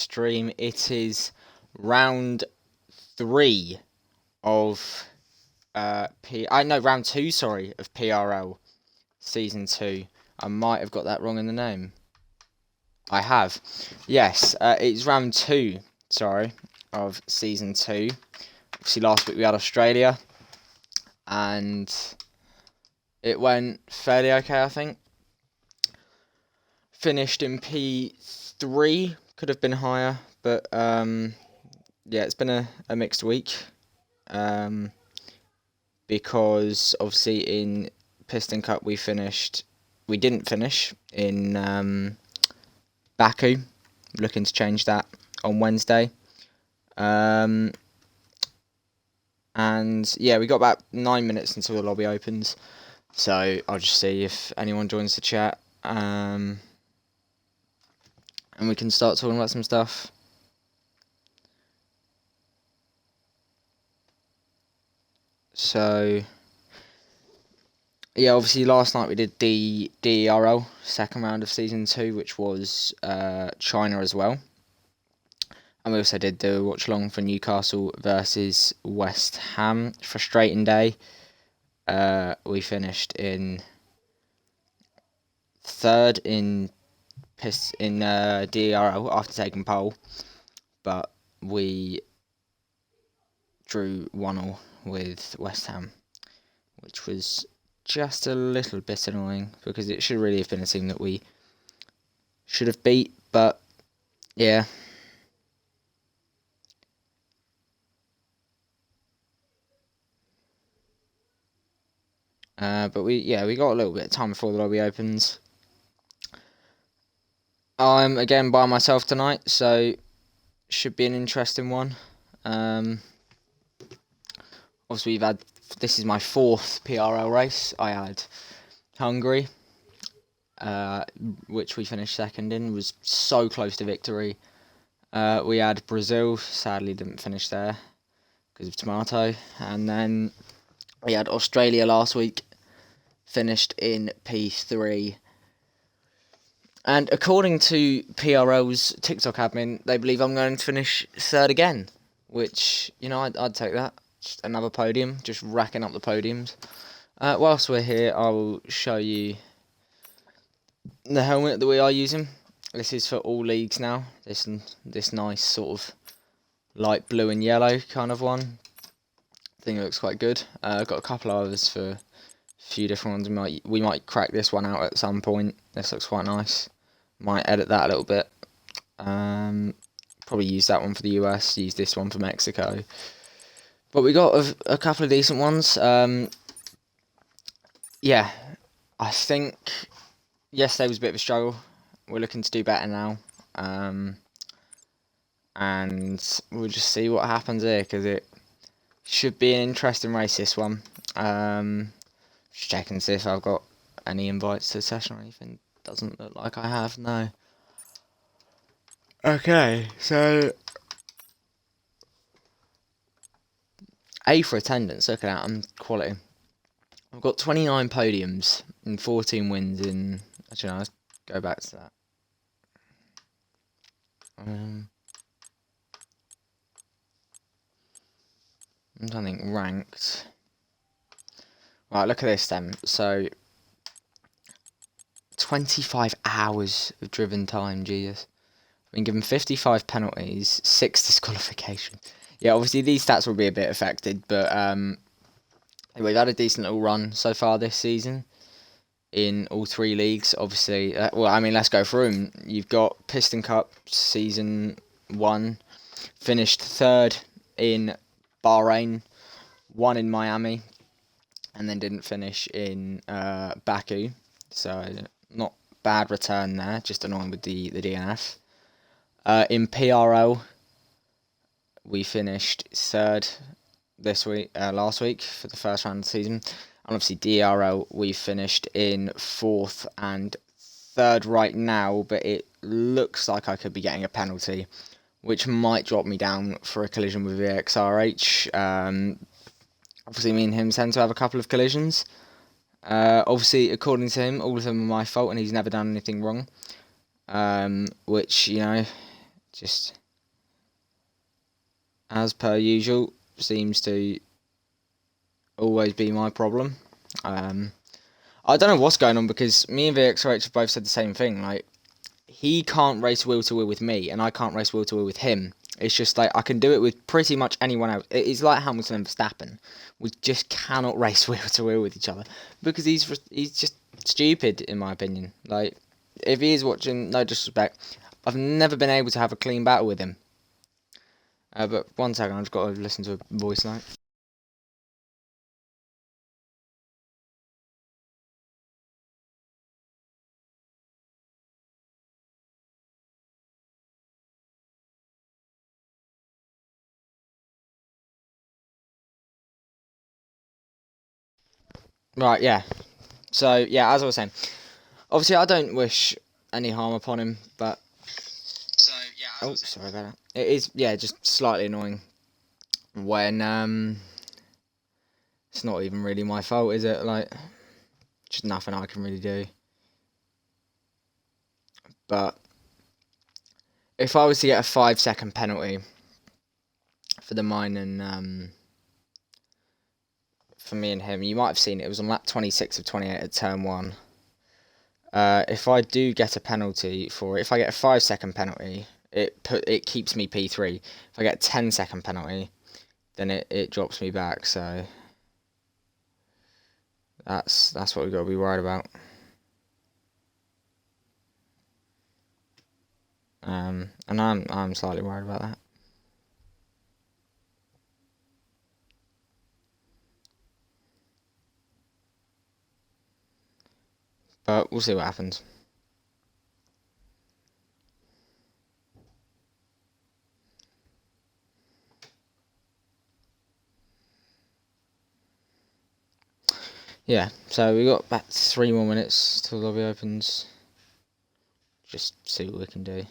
stream. It is round 3 of round 2, sorry, of PRL season 2. I might have got that wrong in the name. I have. Yes, it's round 2, sorry, of season 2. Obviously last week we had Australia and it went fairly okay, I think. Finished in P3, could have been higher, but yeah, it's been a mixed week. Because obviously in Piston Cup we didn't finish in Baku. Looking to change that on Wednesday. And yeah, we got about 9 minutes until the lobby opens. So I'll just see if anyone joins the chat. And we can start talking about some stuff. So yeah, obviously last night we did the DRL second round of season 2, which was China as well. And we also did the watch along for Newcastle versus West Ham. Frustrating day. We finished in third in DRL after taking pole, but we drew 1-1 with West Ham, which was just a little bit annoying because it should really have been a team that we should have beat, but yeah. But we got a little bit of time before the lobby opens. I'm again by myself tonight, so should be an interesting one. Obviously this is my 4th PRL race. I had Hungary, which we finished second in, was so close to victory. We had Brazil, sadly didn't finish there because of tomato, and then we had Australia last week, finished in P3. And according to PRL's TikTok admin, they believe I'm going to finish third again, which, I'd take that. Just another podium, just racking up the podiums. Whilst we're here, I'll show you the helmet that we are using. This is for all leagues now. This nice sort of light blue and yellow kind of one. I think it looks quite good. I've got a couple of others for a few different ones. We might crack this one out at some point. This looks quite nice. Might edit that a little bit. Probably use that one for the US. Use this one for Mexico. But we got a couple of decent ones. Yeah, I think yesterday was a bit of a struggle. We're looking to do better now. And we'll just see what happens here, because it should be an interesting race, this one. Just checking to see if I've got any invites to the session or anything. Doesn't look like I have, no. Okay, so A for attendance, look at that, quality. I've got 29 podiums and 14 wins in... Actually, no, let's go back to that. I'm trying to think ranked. Right, look at this then. So, 25 hours of driven time, Jesus. I've been given 55 penalties, 6 disqualifications. Yeah, obviously these stats will be a bit affected, but we've had a decent little run so far this season in all 3 leagues. Obviously, let's go through them. You've got Piston Cup Season 1, finished 3rd in Bahrain, 1 in Miami, and then didn't finish in Baku. So, not bad return there, just annoying with the DNF. In PRL, we finished 3rd last week for the first round of the season. And obviously DRL, we finished in 4th and 3rd right now, but it looks like I could be getting a penalty, which might drop me down for a collision with VXRH. Obviously me and him tend to have a couple of collisions. Obviously, according to him, all of them are my fault and he's never done anything wrong. Which, just as per usual seems to always be my problem. I don't know what's going on, because me and VXRH have both said the same thing. Like, he can't race wheel to wheel with me, and I can't race wheel to wheel with him. It's just like I can do it with pretty much anyone else. It's like Hamilton and Verstappen. We just cannot race wheel to wheel with each other, because he's just stupid, in my opinion. Like, if he is watching, no disrespect, I've never been able to have a clean battle with him. But one second, I've just got to listen to a voice note. Right, yeah. So, yeah, as I was saying, obviously I don't wish any harm upon him, but... So, yeah, oh, sorry about that. It is, yeah, just slightly annoying when, it's not even really my fault, is it? Like, just nothing I can really do. But if I was to get a 5-second penalty for the mine and, for me and him, you might have seen it was on lap 26 of 28 at turn 1. If I do get a penalty for it, if I get a 5-second penalty, it keeps me P3. If I get a 10-second penalty, then it drops me back. So that's what we've got to be worried about. And I'm slightly worried about that. But we'll see what happens. Yeah, so we got about 3 more minutes till the lobby opens. Just see what we can do.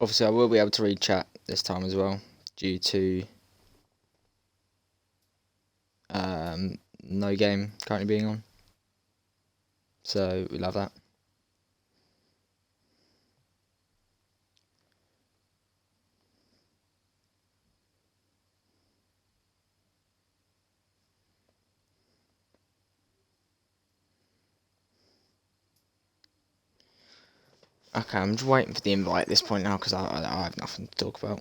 Obviously, I will be able to read chat this time as well, due to no game currently being on. So we love that. Okay, I'm just waiting for the invite at this point now, because I have nothing to talk about.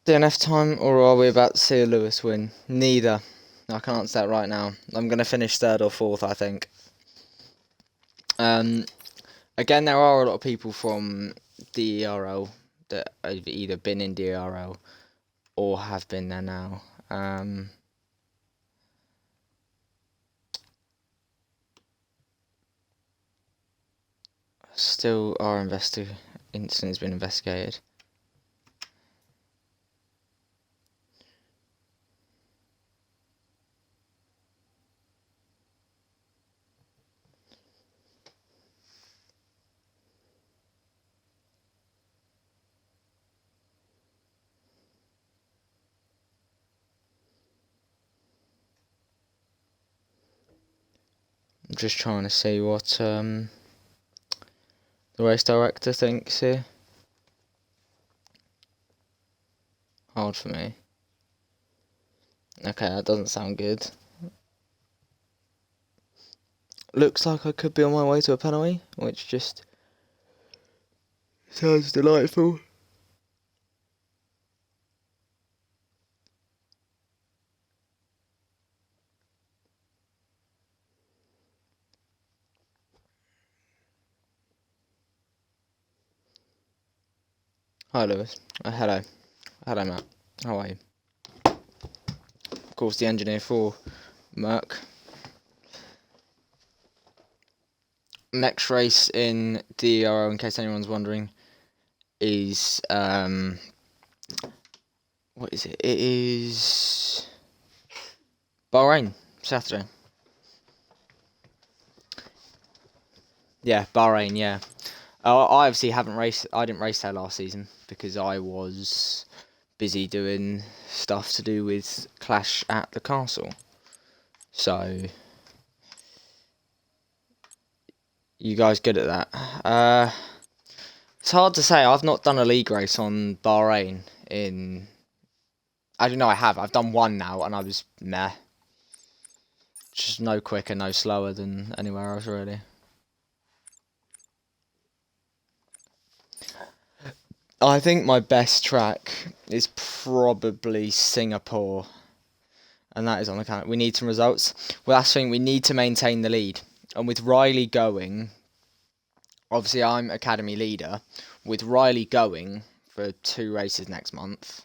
DNF time, or are we about to see a Lewis win? Neither. I can answer that right now. I'm going to finish 3rd or 4th, I think. Again, there are a lot of people from DERL that have either been in DERL or have been there now. Still, our incident has been investigated. just trying to see what the race director thinks here. Hard for me. Okay, that doesn't sound good. Looks like I could be on my way to a penalty, which just sounds delightful. Hi, Lewis. Hello. Hello, Matt. How are you? Of course, the engineer for Merc. Next race in DRL, in case anyone's wondering, is what is it? It is Bahrain, Saturday. Yeah, Bahrain. Yeah. I obviously haven't raced. I didn't race there last season because I was busy doing stuff to do with Clash at the Castle. So, you guys good at that? It's hard to say. I've not done a league race on Bahrain in. I don't know. I have. I've done one now, and I was meh. Just no quicker, no slower than anywhere else, really. I think my best track is probably Singapore, and that is on account. We need some results. Well, that's the thing. We need to maintain the lead, and with Riley going, obviously I'm academy leader. With Riley going for 2 races next month,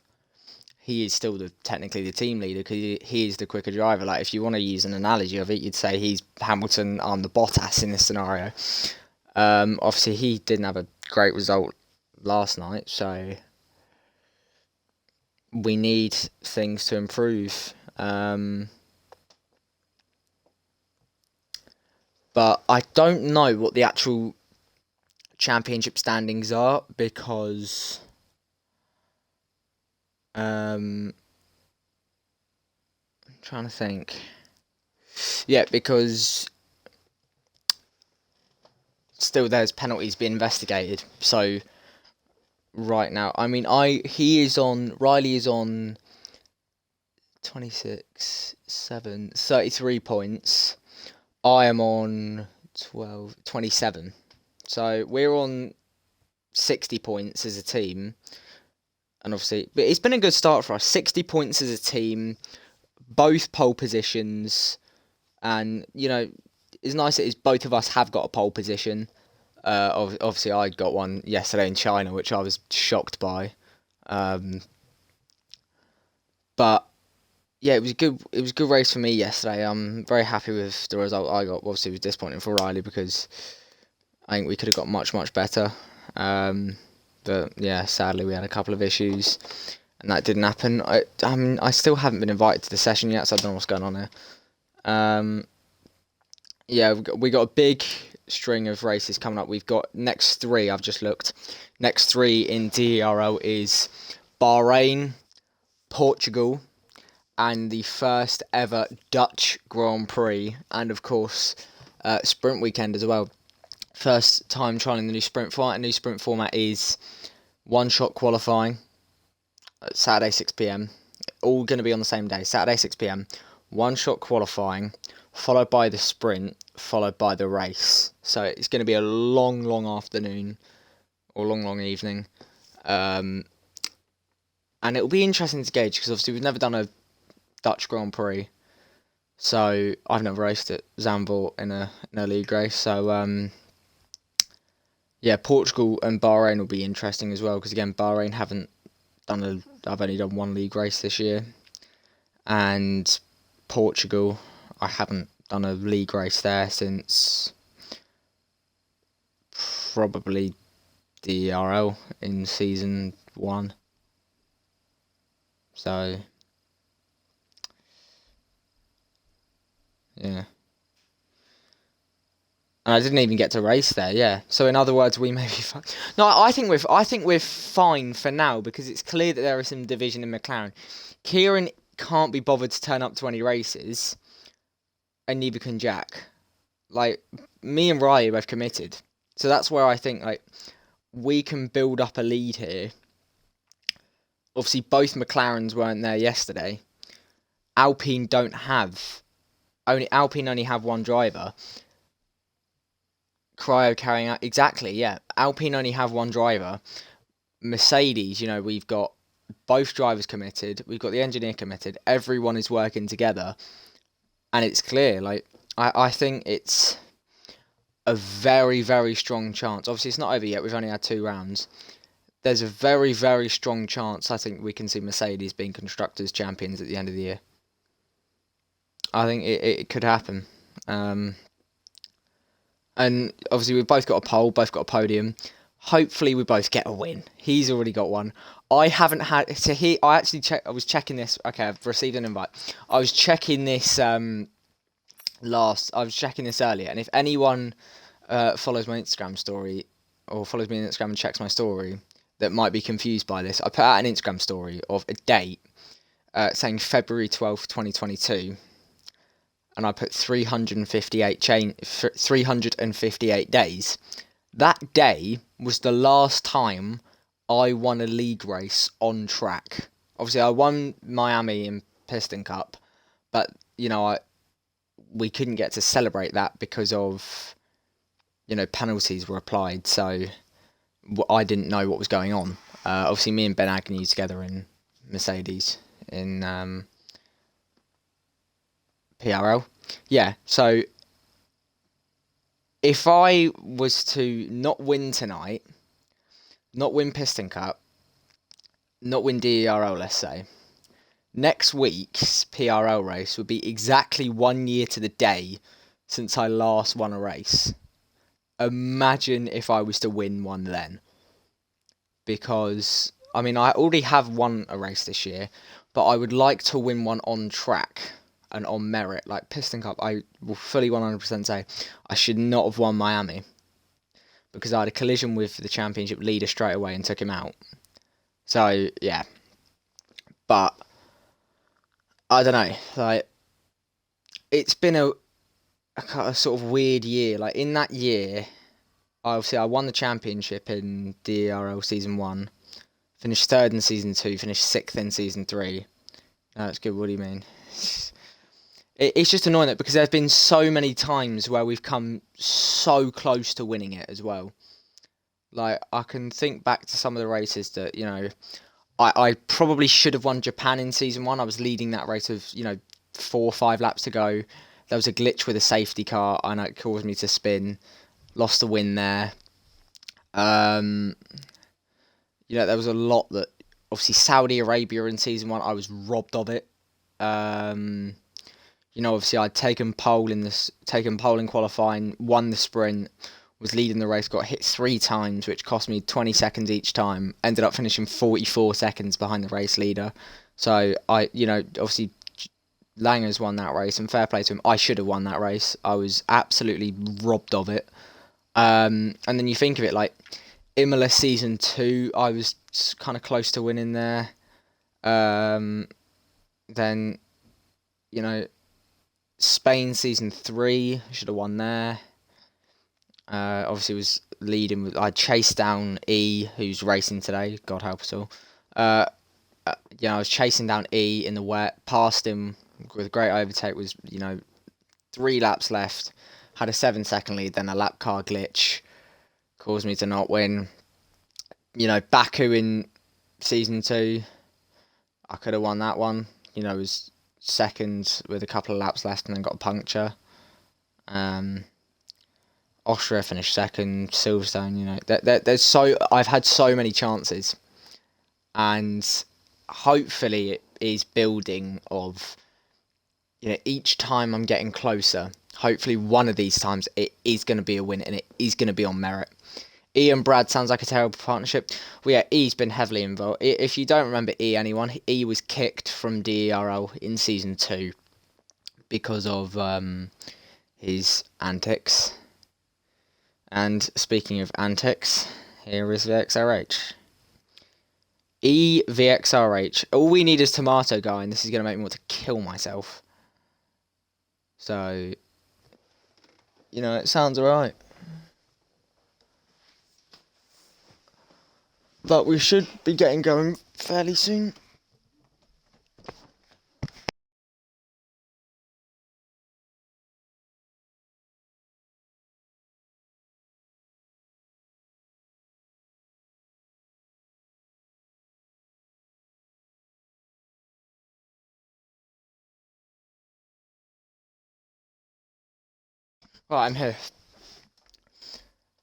he is still technically the team leader because he is the quicker driver. Like, if you want to use an analogy of it, you'd say he's Hamilton on the Bottas in this scenario. Obviously, he didn't have a great result last night, so we need things to improve. But I don't know what the actual championship standings are because I'm trying to think. Yeah, because still there's penalties being investigated. So right now, I mean, Riley is on 26, 7, 33 points. I am on 27. So we're on 60 points as a team. And obviously, but it's been a good start for us. 60 points as a team, both pole positions. And, you know, it's nice that both of us have got a pole position. Obviously, I got one yesterday in China, which I was shocked by. But yeah, it was a good race for me yesterday. I'm very happy with the result I got. Obviously, it was disappointing for Riley because I think we could have got much, much better. But yeah, sadly, we had a couple of issues, and that didn't happen. I mean, I still haven't been invited to the session yet, so I don't know what's going on there. Yeah, we got a big string of races coming up. We've got next 3. I've just looked. Next 3 in DRL is Bahrain, Portugal, and the first ever Dutch Grand Prix, and of course, sprint weekend as well. First time trying the new sprint format. A new sprint format is one-shot qualifying, Saturday 6 p.m. All going to be on the same day, Saturday 6 p.m. One-shot qualifying, followed by the sprint, followed by the race. So it's going to be a long, long afternoon, or long, long evening. And it'll be interesting to gauge, because obviously we've never done a Dutch Grand Prix. So I've never raced at Zandvoort in a league race. So yeah, Portugal and Bahrain will be interesting as well, because again, Bahrain I've only done one league race this year, and Portugal, I haven't done a league race there since probably the PRL in season 1. So yeah. And I didn't even get to race there, yeah. So in other words, we may be fine. No, I think we're fine for now, because it's clear that there is some division in McLaren. Kieran can't be bothered to turn up to any races, and neither can Jack. like me and Rai both committed, so that's where I think like we can build up a lead here. Obviously, both McLarens weren't there yesterday. Alpine only have one driver. Cryo carrying out exactly, yeah. Alpine only have one driver. Mercedes, we've got both drivers committed. We've got the engineer committed. Everyone is working together, and it's clear. Like I think it's a very, very strong chance. Obviously, it's not over yet. We've only had 2 rounds. There's a very, very strong chance. I think we can see Mercedes being constructors champions at the end of the year. I think it could happen. And obviously we've both got a pole, both got a podium. Hopefully we both get a win. He's already got one. I haven't had to hear. I was checking this. Okay, I've received an invite. I was checking this I was checking this earlier, and if anyone follows my Instagram story or follows me on Instagram and checks my story that might be confused by this, I put out an Instagram story of a date saying February 12th, 2022. And I put 358 days. That day was the last time I won a league race on track. Obviously, I won Miami in Piston Cup, but we couldn't get to celebrate that because of penalties were applied. So I didn't know what was going on. Obviously, me and Ben Agnew together in Mercedes in PRL. Yeah, so if I was to not win tonight, not win Piston Cup, not win DERL, let's say, next week's PRL race would be exactly 1 year to the day since I last won a race. Imagine if I was to win one then. Because, I already have won a race this year, but I would like to win one on track and on merit. Like Piston Cup, I will fully 100% say I should not have won Miami because I had a collision with the championship leader straight away and took him out. So yeah, but I don't know. Like it's been a sort of weird year. Like in that year, obviously I won the championship in DRL season 1, finished 3rd in season 2, finished 6th in season 3. No, that's good. What do you mean? It's just annoying that because there's been so many times where we've come so close to winning it as well. Like, I can think back to some of the races that, I probably should have won Japan in season 1. I was leading that race with, 4 or 5 laps to go. There was a glitch with a safety car and it caused me to spin. Lost the win there. There was a lot that, obviously Saudi Arabia in season 1, I was robbed of it. Obviously I'd taken pole in qualifying, won the sprint, was leading the race, got hit 3 times, which cost me 20 seconds each time. Ended up finishing 44 seconds behind the race leader. So obviously Langer's won that race, and fair play to him. I should have won that race. I was absolutely robbed of it. And then you think of it like Imola season 2, I was kind of close to winning there. Then Spain season 3, should have won there. Obviously was leading. I chased down E, who's racing today. God help us all. I was chasing down E in the wet, passed him with a great overtake. Was 3 laps left. Had a 7-second lead. Then a lap car glitch caused me to not win. Baku in season 2, I could have won that one. Was second with a couple of laps left and then got a puncture. Austria finished second. Silverstone, I've had so many chances, and hopefully it is building of, each time I'm getting closer. Hopefully one of these times it is going to be a win and it is going to be on merit. E and Brad sounds like a terrible partnership. Well, yeah, E's been heavily involved. If you don't remember E was kicked from DERL in season 2 because of his antics. And speaking of antics, here is VXRH. VXRH. All we need is Tomato Guy, and this is going to make me want to kill myself. So, it sounds alright. But we should be getting going fairly soon. Right, I'm here.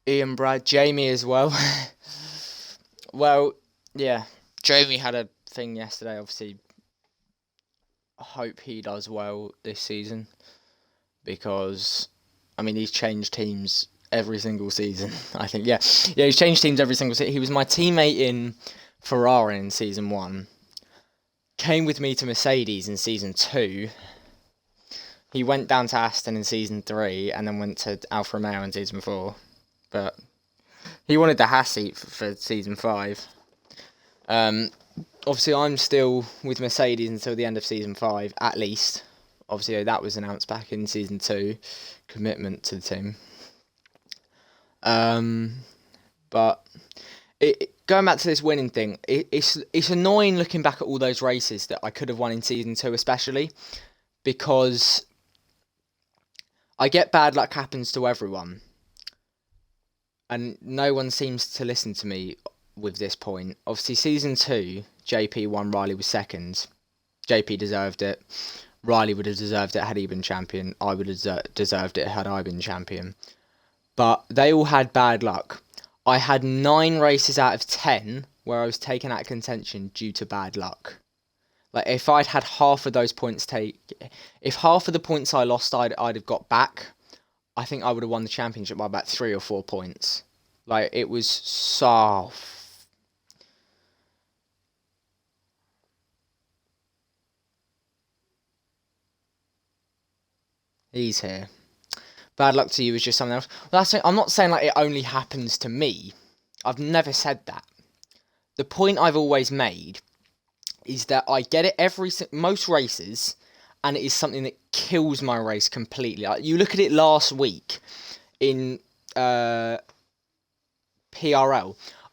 Ian, Brad, Jamie as well. Well, yeah. Jamie had a thing yesterday, obviously. I hope he does well this season. Because, I mean, he's changed teams every single season, I think. Yeah, he's changed teams every single season. He was my teammate in Ferrari in Season 1. Came with me to Mercedes in Season 2. He went down to Aston in Season 3 and then went to Alfa Romeo in Season 4. But he wanted the Haas seat for Season 5. Obviously, I'm still with Mercedes until the end of Season 5, at least. Obviously, that was announced back in Season 2. Commitment to the team. But going back to this winning thing, it's annoying looking back at all those races that I could have won in Season 2, especially. Because I get bad luck happens to everyone. And no one seems to listen to me with this point. Obviously, Season 2, JP won, Riley was second. JP deserved it. Riley would have deserved it had he been champion. I would have deserved it had I been champion. But they all had bad luck. I had 9 races out of 10 where I was taken out of contention due to bad luck. Like, if I'd had half of those points if half of the points I lost I'd have got back, I think I would have won the championship by about 3 or 4 points. Like, it was so... He's here. Bad luck to you is just something else. Well, I'm not saying like it only happens to me. I've never said that. The point I've always made is that I get it most races, and it is something that kills my race completely. Like, you look at it last week in PRL.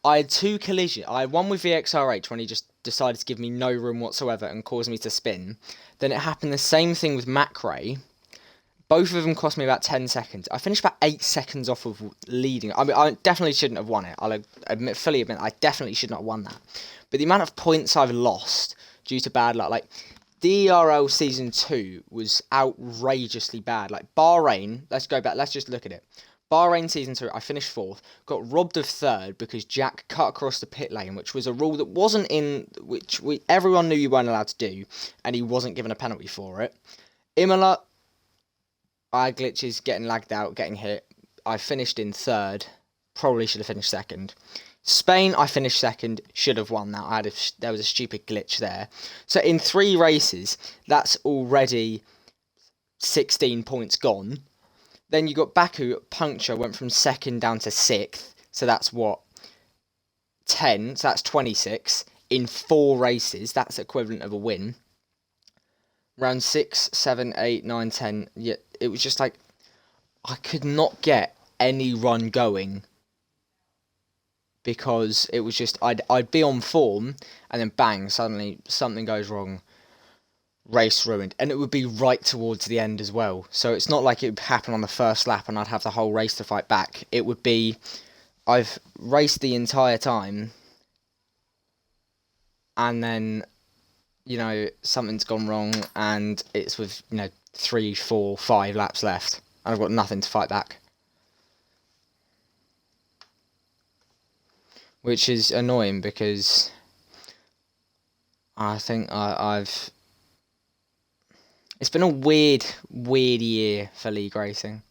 I had 2 collisions. I had one with VXRH when he just decided to give me no room whatsoever and caused me to spin. Then it happened the same thing with Macrae. Both of them cost me about 10 seconds. I finished about 8 seconds off of leading. I mean, I definitely shouldn't have won it. I'll fully admit I definitely should not have won that. But the amount of points I've lost due to bad luck, like, DRL Season 2 was outrageously bad. Like, Bahrain, let's go back, let's just look at it. Bahrain Season 2, I finished 4th, got robbed of 3rd because Jack cut across the pit lane, which was a rule that wasn't in, which everyone knew you weren't allowed to do, and he wasn't given a penalty for it. Imola, I had glitches, getting lagged out, getting hit. I finished in 3rd, probably should have finished 2nd. Spain, I finished 2nd, should have won that. There was a stupid glitch there. So in 3 races, that's already 16 points gone. Then you got Baku, puncture, went from 2nd down to 6th. So that's what? 10, so that's 26. In 4 races, that's equivalent of a win. Round 6, 7, 8, 9, 10. Yeah, it was just like, I could not get any run going. Because it was just, I'd be on form, and then bang, suddenly something goes wrong. Race ruined. And it would be right towards the end as well. So it's not like it would happen on the first lap and I'd have the whole race to fight back. It would be, I've raced the entire time, and then, something's gone wrong, and it's with, 3, 4, 5 laps left, and I've got nothing to fight back. Which is annoying because I think I've... It's been a weird year for league racing.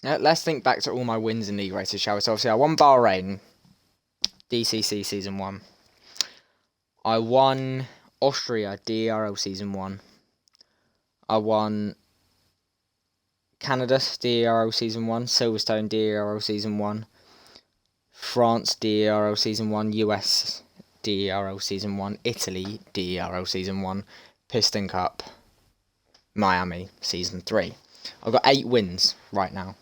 Now, let's think back to all my wins in league races, shall we? So obviously I won Bahrain, DCC Season 1. I won Austria, DRL Season 1. I won Canada, DRL Season 1. Silverstone, DRL Season 1. France, DRL Season 1. US, DRL Season 1. Italy, DRL Season 1. Piston Cup. Miami Season 3. I've got 8 wins right now.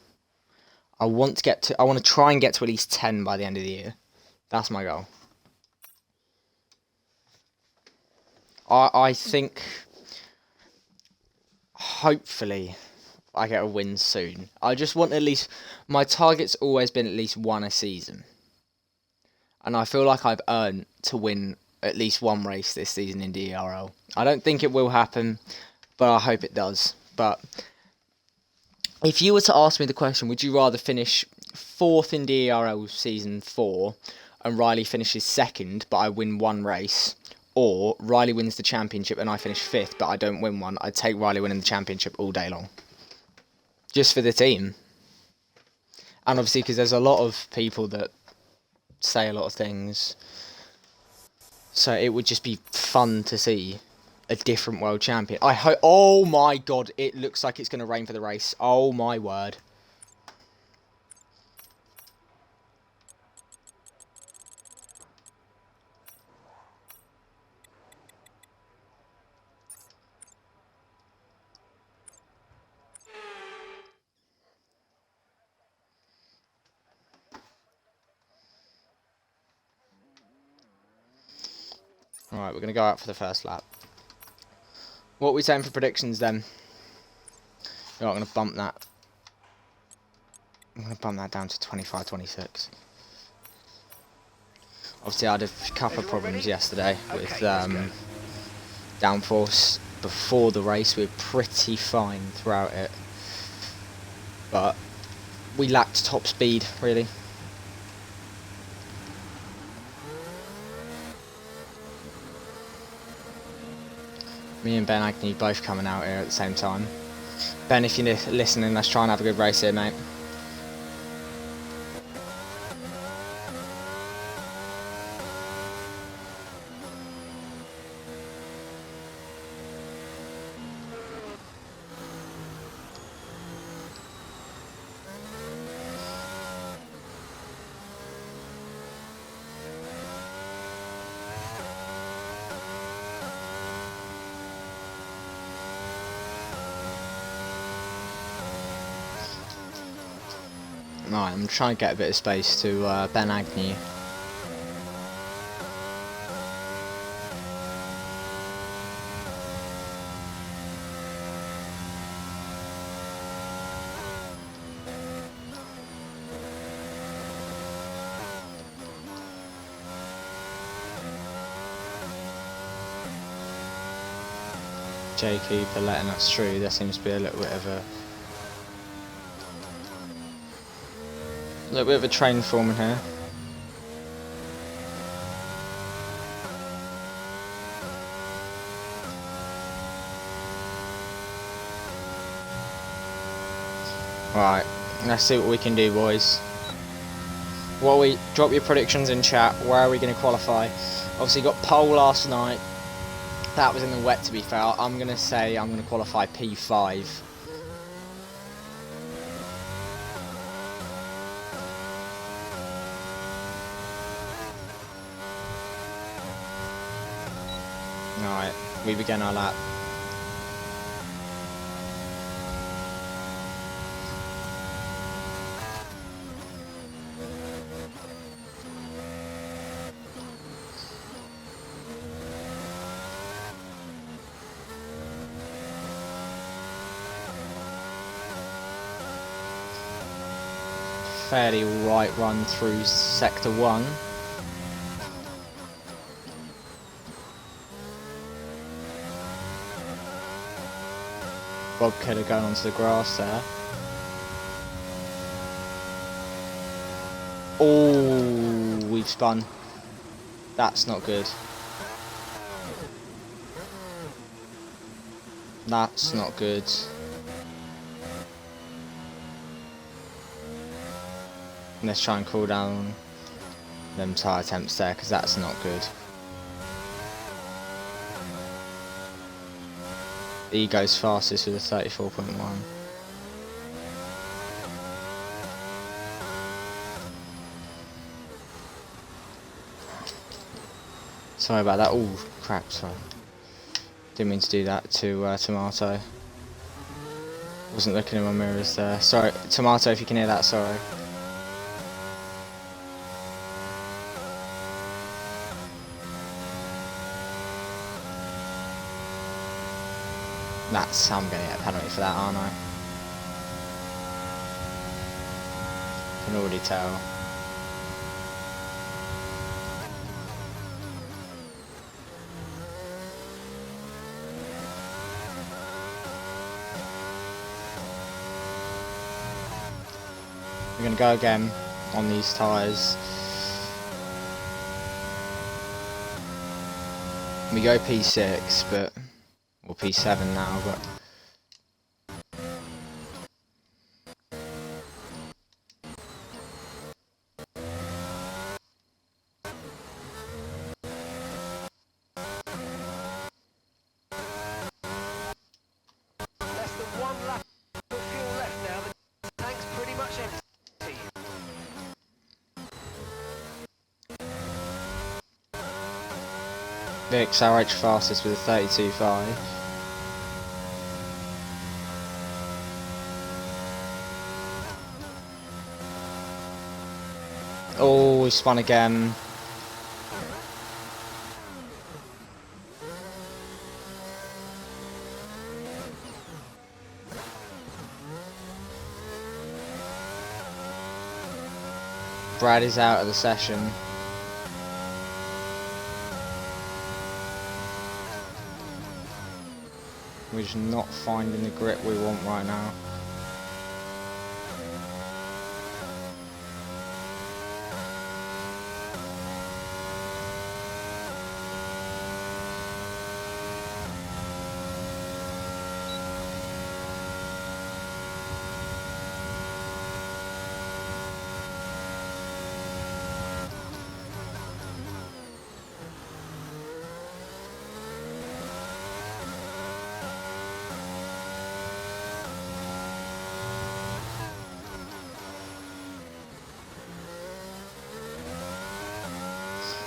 I want to try and get to at least 10 by the end of the year. That's my goal. I think hopefully I get a win soon. I just want at least, my target's always been at least 1 a season. And I feel like I've earned to win at least 1 race this season in PRL. I don't think it will happen, but I hope it does. But if you were to ask me the question, would you rather finish 4th in PRL Season 4 and Riley finishes 2nd but I win 1 race, or Riley wins the championship and I finish 5th but I don't win one, I'd take Riley winning the championship all day long. Just for the team. And obviously because there's a lot of people that say a lot of things, so it would just be fun to see a different world champion. I hope. Oh my god, it looks like it's going to rain for the race. Oh my word. Alright, we're going to go out for the first lap. What are we saying for predictions then? Oh, I'm going to bump that. I'm going to bump that down to 25-26. Obviously, I had a couple of problems yesterday with downforce. Before the race, we were pretty fine throughout it. But we lacked top speed, really. Me and Ben Agnew both coming out here at the same time. Ben, if you're listening, let's try and have a good race here, mate. Right, I'm trying to get a bit of space to Ben Agnew. J Keeper letting us through. There seems to be a little bit of a train forming here. Right, let's see what we can do, boys. Drop your predictions in chat. Where are we going to qualify? Obviously got pole last night. That was in the wet, to be fair. I'm going to say I'm going to qualify P5. Alright, we begin our lap. Fairly right run through sector 1. Bob Killer going onto the grass there. Oh, we've spun. That's not good. That's not good. Let's try and cool down them tyre attempts there, because that's not good. He goes fastest with a 34.1. Sorry about that. Oh crap! Sorry, didn't mean to do that to Tomato. Wasn't looking in my mirrors there. Sorry, Tomato, if you can hear that, sorry. I'm going to get a penalty for that, aren't I? Can already tell. We're going to go again on these tyres. We go P6, but... or P7 now, but... Less than one lap of fuel left now. The tank's pretty much empty. The XRH fastest with a 32.5. Oh, he spun again. Brad is out of the session. We're just not finding the grip we want right now.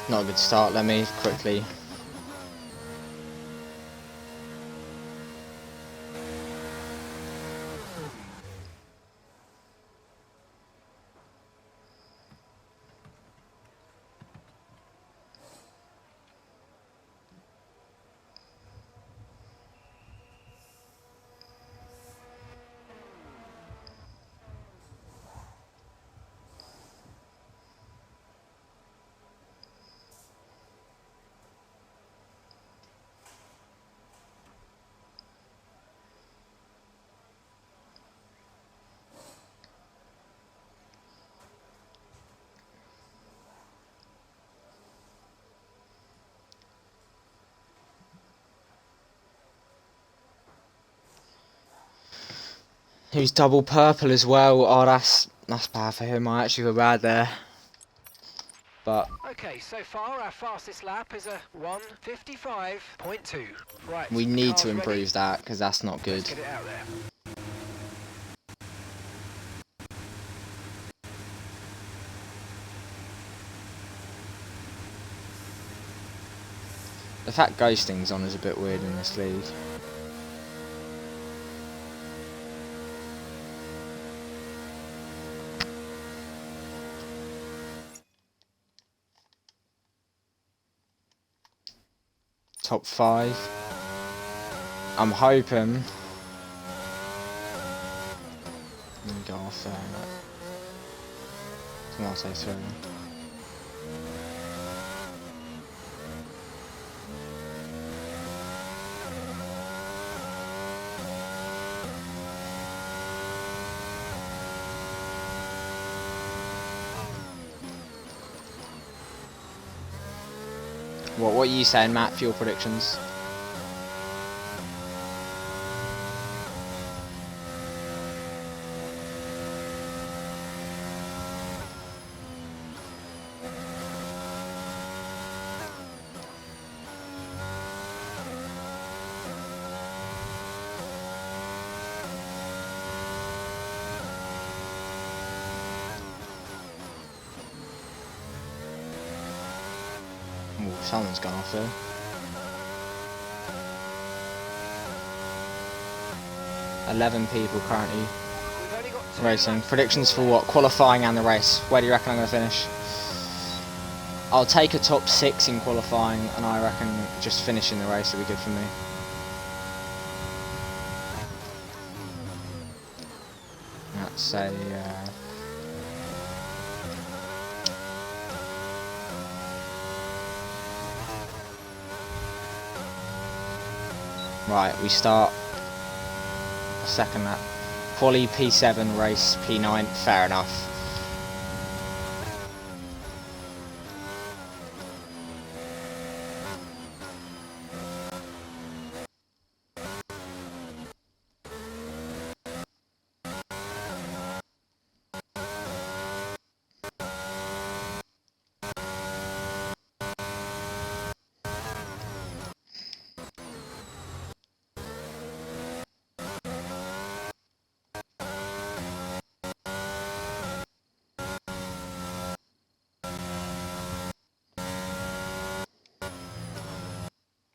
Not a good start, let me quickly. He was double purple as well. Oh, that's bad for him. I actually feel bad there. But Okay, so far our fastest lap is a 1:55.2. Right. we need to car's improve ready. that because that's not good. Let's get it out there. The fact ghosting's on is a bit weird in this league. Top 5. I'm hoping. Let me go off there. Tomato through. What are you saying, Matt? Fuel predictions? Ooh, someone's gone off there. 11 people currently We've only got 2 racing. laps Predictions to for go what? left. Qualifying and the race. Where do you reckon I'm going to finish? I'll take a top 6 in qualifying, and I reckon just finishing the race will be good for me. That's a... Right, we start second lap. Quali P7, race P9, fair enough.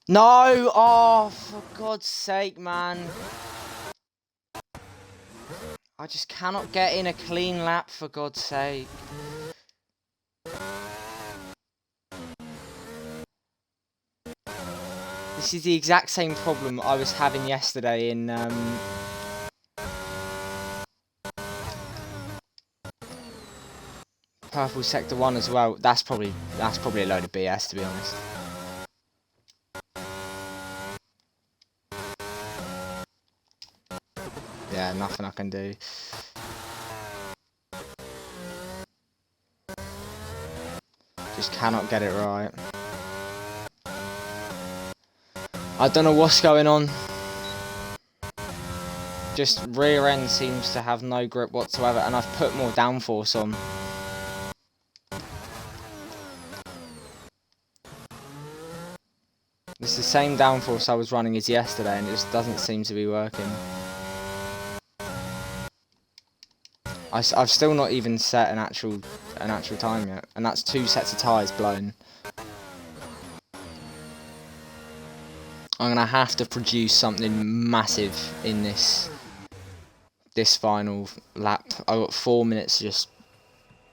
No! Oh, for God's sake, man. I just cannot get in a clean lap, for God's sake. This is the exact same problem I was having yesterday in... Purple Sector 1 as well. That's probably a load of BS, to be honest. Yeah, nothing I can do. Just cannot get it right. I don't know what's going on. Just rear end seems to have no grip whatsoever, and I've put more downforce on. It's the same downforce I was running as yesterday, and it just doesn't seem to be working. I've still not even set an actual time yet, and that's 2 sets of tyres blown. I'm gonna have to produce something massive in this final lap. I've got 4 minutes to just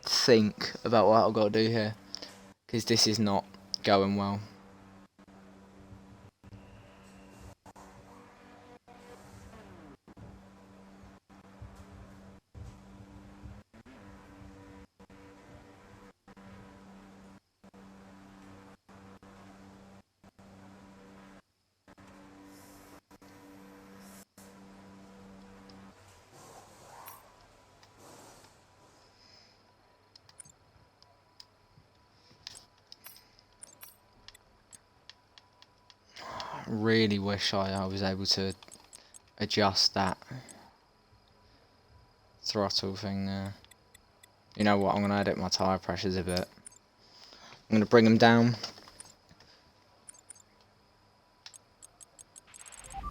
think about what I've got to do here, because this is not going well. Really wish I was able to adjust that throttle thing there. You know what, I'm going to edit my tyre pressures a bit. I'm going to bring them down.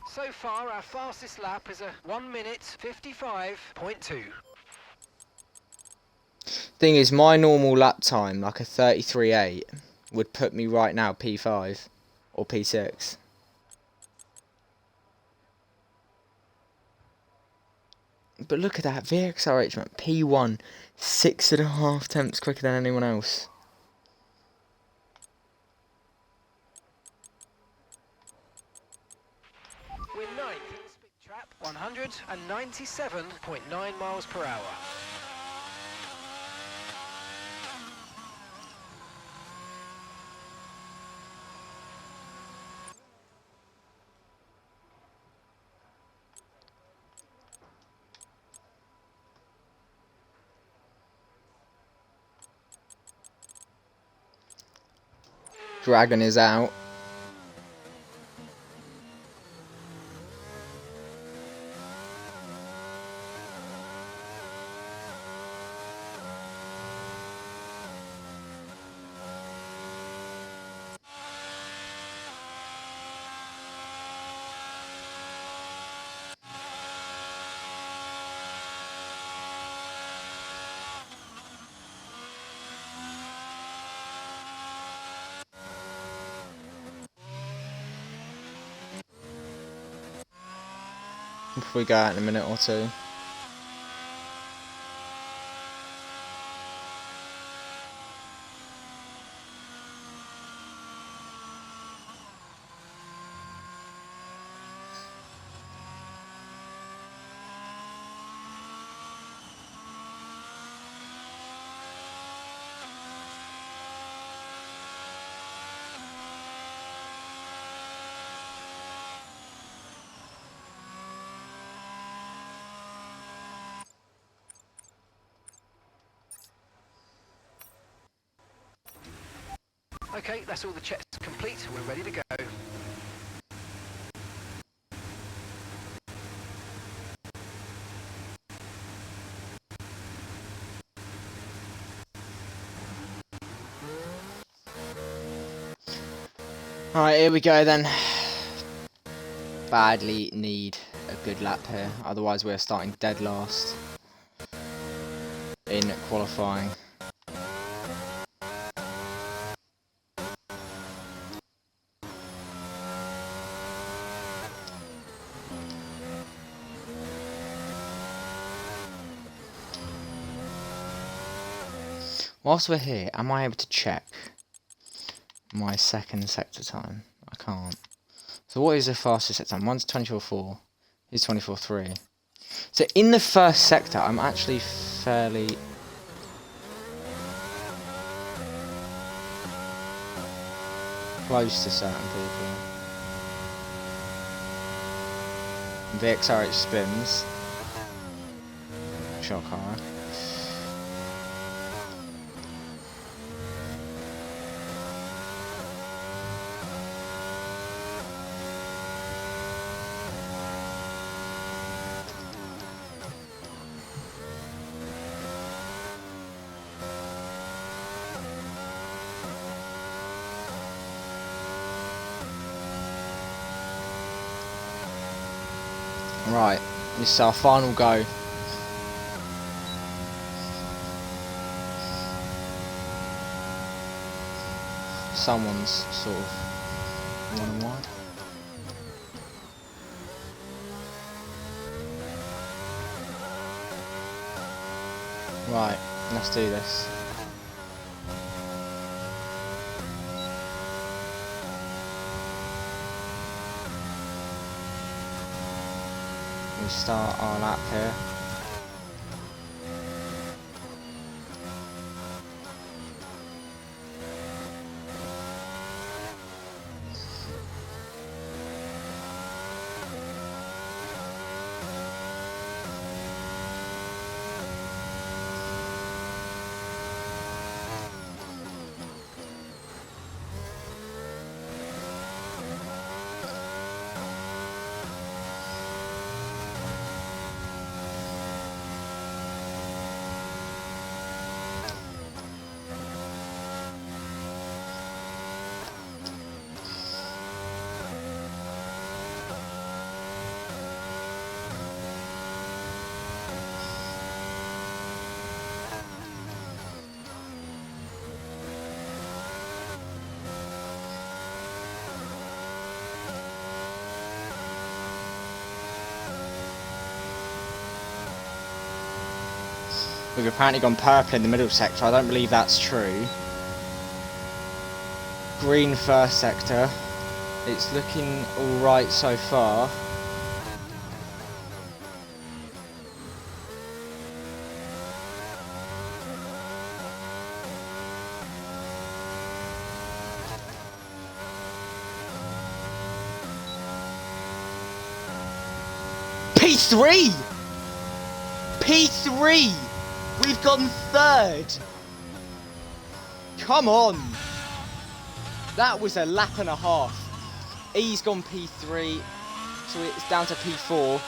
So far, our fastest lap is a 1 minute 55.2. Thing is, my normal lap time, like a 33.8, would put me right now P5 or P6. But look at that, VXRH went P1, 6.5 tenths quicker than anyone else. We're 9th in the speed trap, 197.9 miles per hour. Dragon is out. We'll probably go out in a minute or two. Okay, that's all the checks complete. We're ready to go. Alright, here we go then. Badly need a good lap here, otherwise we're starting dead last in qualifying. Whilst we're here, am I able to check my second sector time? I can't. So what is the fastest sector time? One's 24.4, here's 24.3. So in the first sector, I'm actually fairly... close to certain people. VXRH spins. Shock horror. Right, this is our final go. Someone's sort of one and wide. Right, let's do this. We start our lap here. We've apparently gone purple in the middle sector. I don't believe that's true. Green first sector. It's looking alright so far. P3! P3! We've gone third! Come on! That was a lap and a half. E's gone P3, so it's down to P4.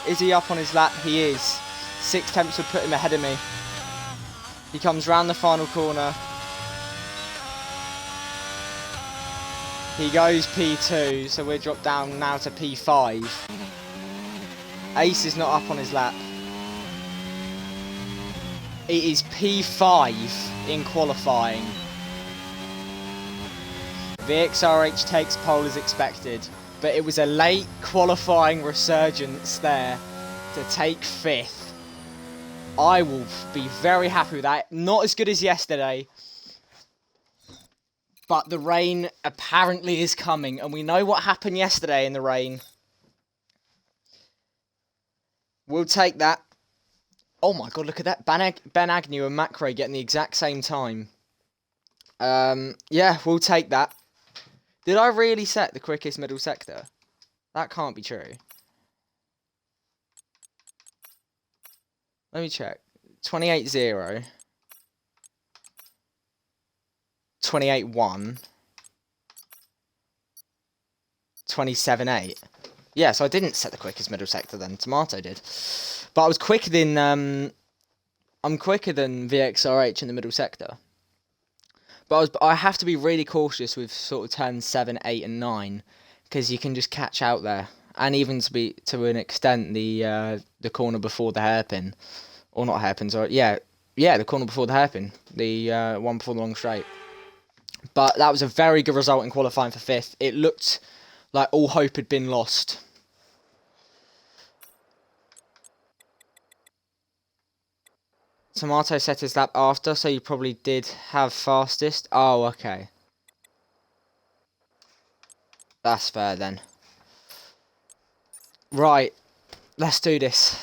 Is he up on his lap? He is. 6 tenths would put him ahead of me. He comes round the final corner. He goes P2, so we're dropped down now to P5. Ace is not up on his lap. It is P5 in qualifying. VXRH takes pole as expected. but it was a late qualifying resurgence there to take 5th. I will be very happy with that. Not as good as yesterday, but the rain apparently is coming, and we know what happened yesterday in the rain. We'll take that. Oh my god, look at that. Ben Agnew and Macrae getting the exact same time. Yeah, we'll take that. Did I really set the quickest middle sector? That can't be true. Let me check. 28.0. 28.1. 27.8. Yeah, so I didn't set the quickest middle sector then. Tomato did. But I was quicker than... I'm quicker than VXRH in the middle sector. But I have to be really cautious with sort of turns 7, 8 and 9. Because you can just catch out there. And even to an extent, the corner before the hairpin. Or not hairpin, sorry. Yeah, the corner before the hairpin. The one before the long straight. But that was a very good result in qualifying for 5th. It looked like all hope had been lost. Tomato set his lap after, so you probably did have fastest. Oh, okay. That's fair then. Right, let's do this.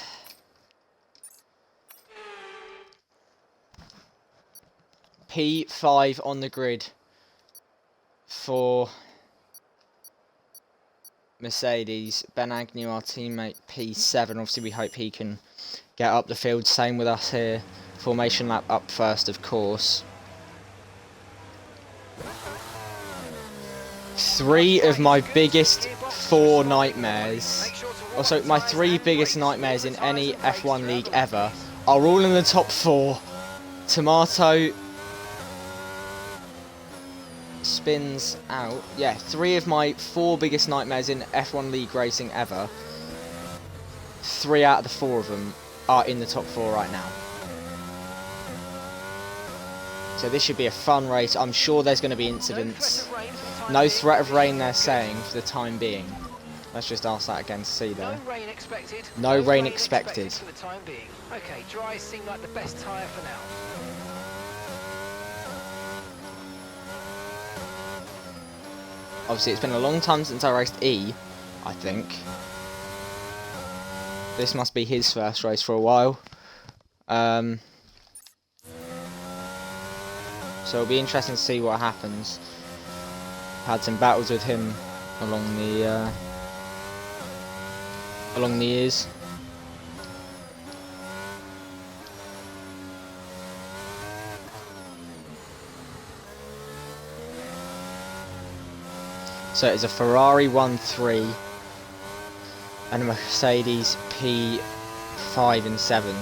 P5 on the grid for Mercedes. Ben Agnew, our teammate, P7. Obviously, we hope he can get up the field. Same with us here. Formation lap up first, of course. 3 of my biggest 4 nightmares, also my 3 biggest nightmares in any F1 league ever, are all in the top 4. Tomato spins out. Yeah, 3 of my 4 biggest nightmares in F1 league racing ever. 3 out of the 4 of them are in the top 4 right now. So this should be a fun race. I'm sure there's going to be incidents. No threat of rain, they're saying, for the time being. Let's just ask that again to see though. No rain expected. No rain expected. For the time being. Okay, dries seem like the best tyre for now. Obviously, it's been a long time since I raced E, I think. This must be his first race for a while. So it'll be interesting to see what happens. Had some battles with him along the years. So it's a Ferrari 1.3 and a Mercedes P5 and 7.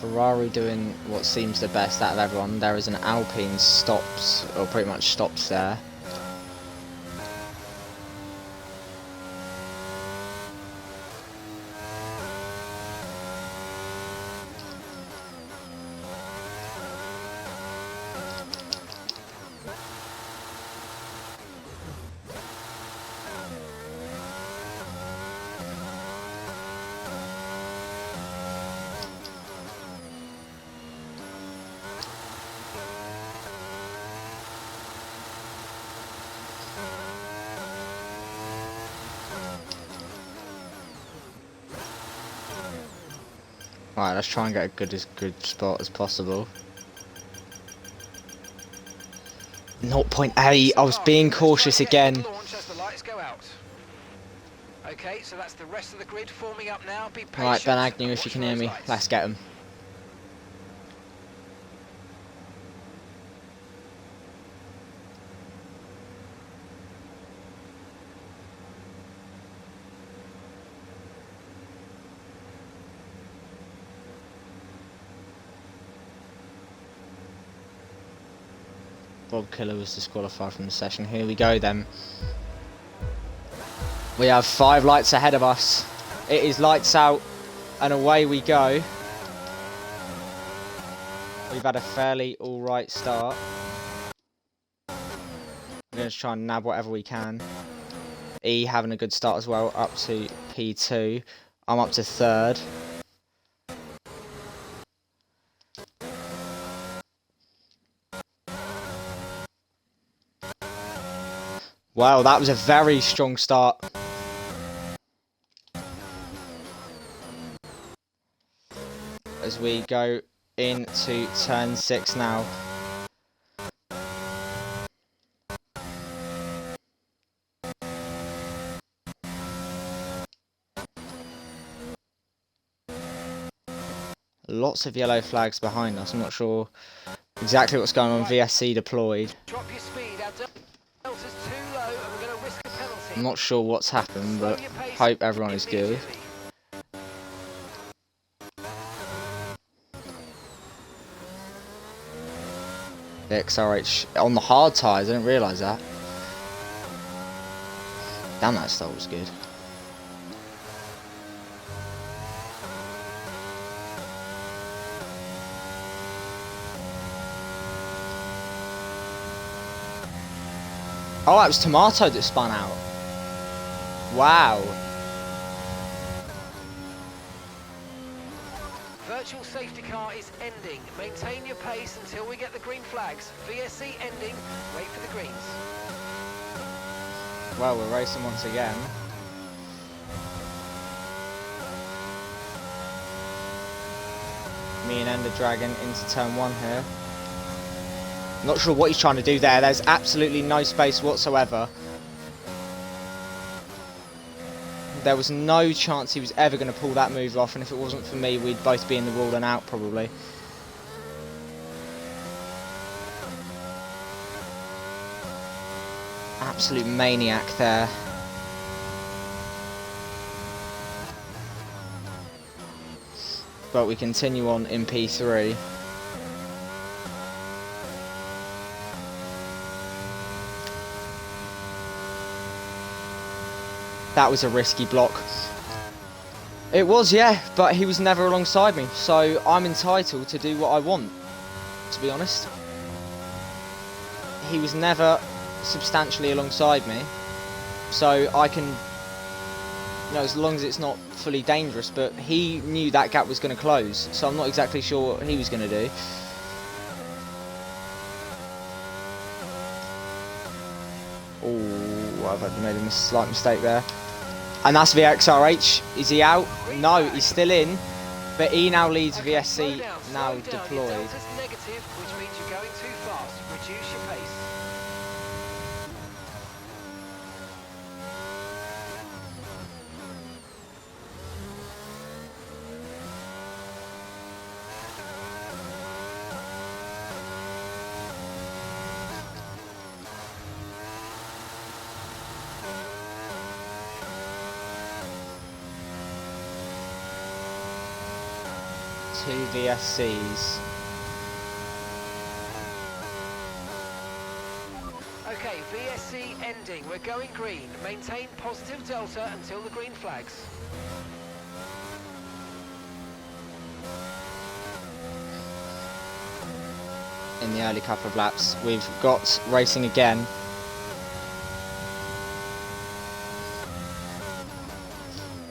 Ferrari doing what seems the best out of everyone. There is an Alpine stops, or pretty much stops there. Right, let's try and get as good spot as possible. 0.8, I was being cautious again. Okay, so that's the rest of the grid forming up now. Be patient. Right, Ben Agnew, if you can hear me, let's get him. Bob Killer was disqualified from the session. Here we go then. We have 5 lights ahead of us. It is lights out and away we go. We've had a fairly alright start. We're going to try and nab whatever we can. E having a good start as well, up to P2. I'm up to 3rd. Wow, that was a very strong start. As we go into turn 6 now. Lots of yellow flags behind us. I'm not sure exactly what's going on. VSC deployed. Drop your speed. Our delta's too low, and we're going to risk a penalty. I'm not sure what's happened, but hope everyone is good. The XRH on the hard tyres, I didn't realise that. Damn, that start was good. Oh, that was Tomato that spun out. Wow. Virtual safety car is ending. Maintain your pace until we get the green flags. VSC ending. Wait for the greens. Well, we're racing once again. Me and Ender Dragon into turn 1 here. Not sure what he's trying to do there. There's absolutely no space whatsoever. There was no chance he was ever going to pull that move off, and if it wasn't for me, we'd both be in the wall and out probably. Absolute maniac there. But we continue on in P3. That was a risky block. It was, yeah, but he was never alongside me, so I'm entitled to do what I want, to be honest. He was never substantially alongside me, so I can, you know, as long as it's not fully dangerous, but he knew that gap was going to close, so I'm not exactly sure what he was going to do. Oh, I've made a slight mistake there. And that's VXRH. Is he out? No, he's still in. But he now leads VSC, now deployed. Negative, which means you're going too fast. Reduce your pace. Two VSCs. Okay, VSC ending. We're going green. Maintain positive delta until the green flags. In the early couple of laps, we've got racing again.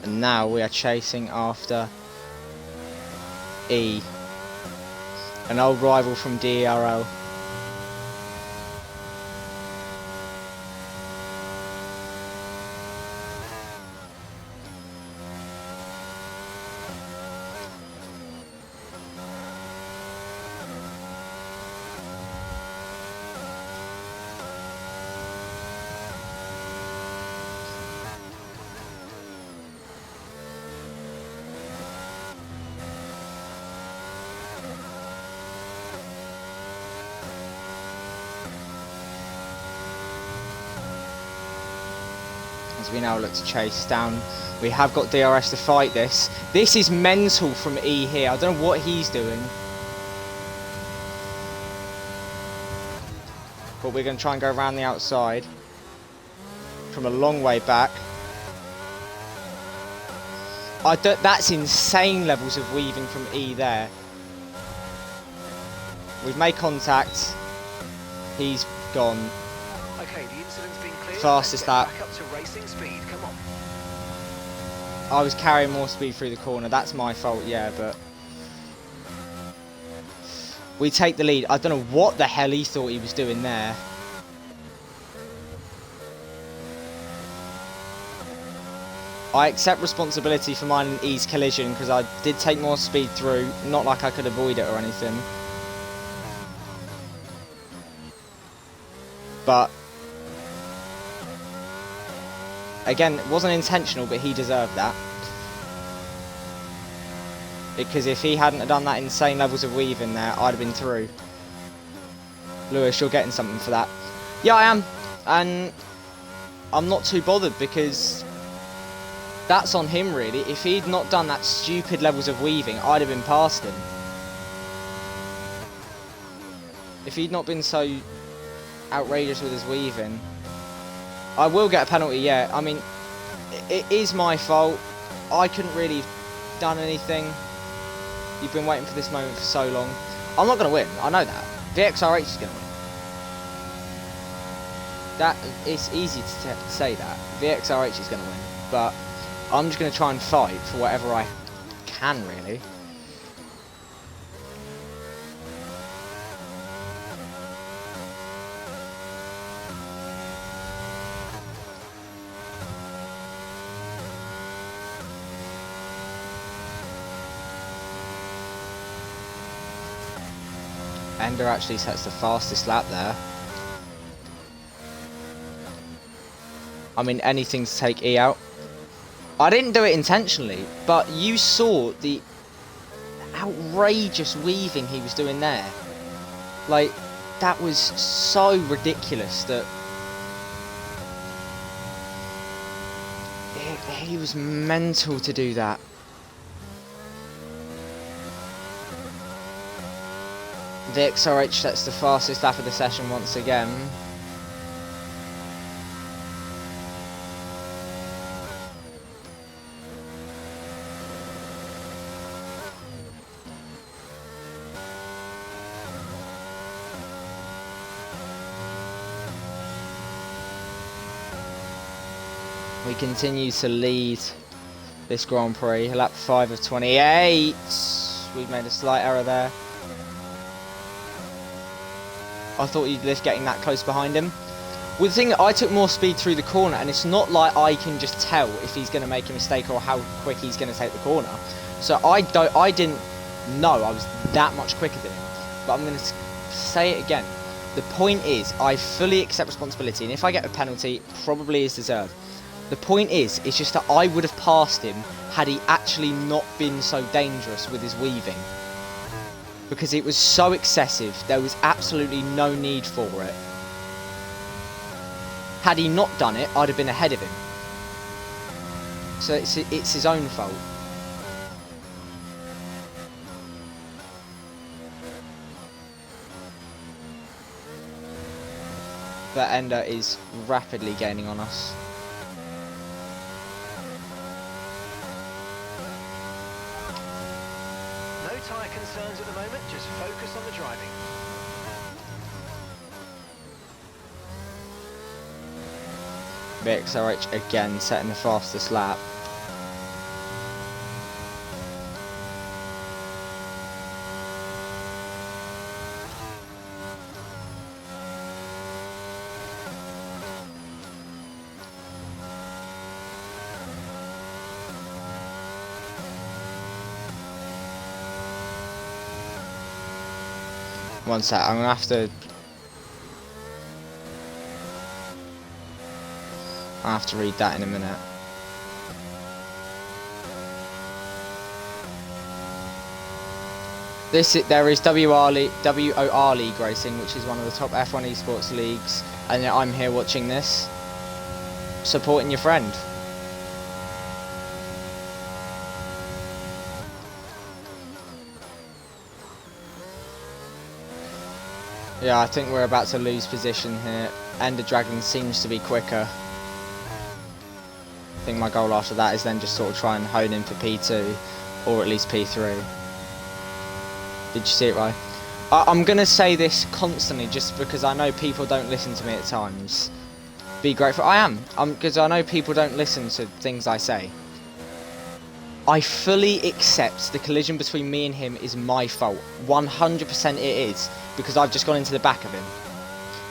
And now we are chasing after E, an old rival from DRL. As we now look to chase down, we have got DRS to fight this. This is mental from E here. I don't know what he's doing. But we're going to try and go around the outside from a long way back. That's insane levels of weaving from E there. We've made contact. He's gone. Okay, the incident's been cleared. fastest lap. Back up to racing speed. Come on. I was carrying more speed through the corner. That's my fault, yeah, but we take the lead. I don't know what the hell he thought he was doing there. I accept responsibility for mine and E's collision because I did take more speed through. Not like I could avoid it or anything. But again, it wasn't intentional, but he deserved that. Because if he hadn't have done that insane levels of weaving there, I'd have been through. Lewis, you're getting something for that. Yeah, I am. And I'm not too bothered because that's on him, really. If he'd not done that stupid levels of weaving, I'd have been past him. If he'd not been so outrageous with his weaving, I will get a penalty, yeah. I mean, it is my fault. I couldn't really have done anything. You've been waiting for this moment for so long. I'm not going to win. I know that. The XRH is going to win. That it's easy to say that. The XRH is going to win. But I'm just going to try and fight for whatever I can, really. Ender actually sets the fastest lap there. I mean, anything to take E out. I didn't do it intentionally, but you saw the outrageous weaving he was doing there. Like, that was so ridiculous that he was mental to do that. The XRH sets the fastest lap of the session once again. We continue to lead this Grand Prix. Lap 5 of 28. We've made a slight error there. I thought he'd lift getting that close behind him. With the thing, I took more speed through the corner, and it's not like I can just tell if he's going to make a mistake or how quick he's going to take the corner. So I didn't know I was that much quicker than him. But I'm going to say it again. The point is, I fully accept responsibility, and if I get a penalty, probably is deserved. The point is, it's just that I would have passed him had he actually not been so dangerous with his weaving. Because it was so excessive, there was absolutely no need for it. Had he not done it, I'd have been ahead of him. So it's his own fault. But Ender is rapidly gaining on us. Tyre concerns at the moment, just focus on the driving. XRH again setting the fastest lap. One sec, I'm gonna have to read that in a minute. There is WOR League Racing, which is one of the top F1 esports leagues, and I'm here watching this, supporting your friend. Yeah, I think we're about to lose position here. Ender Dragon seems to be quicker. I think my goal after that is then just sort of try and hone in for P2, or at least P3. Did you see it right? I'm going to say this constantly just because I know people don't listen to me at times. be grateful. I am. Because I know people don't listen to things I say. I fully accept the collision between me and him is my fault. 100% it is. Because I've just gone into the back of him.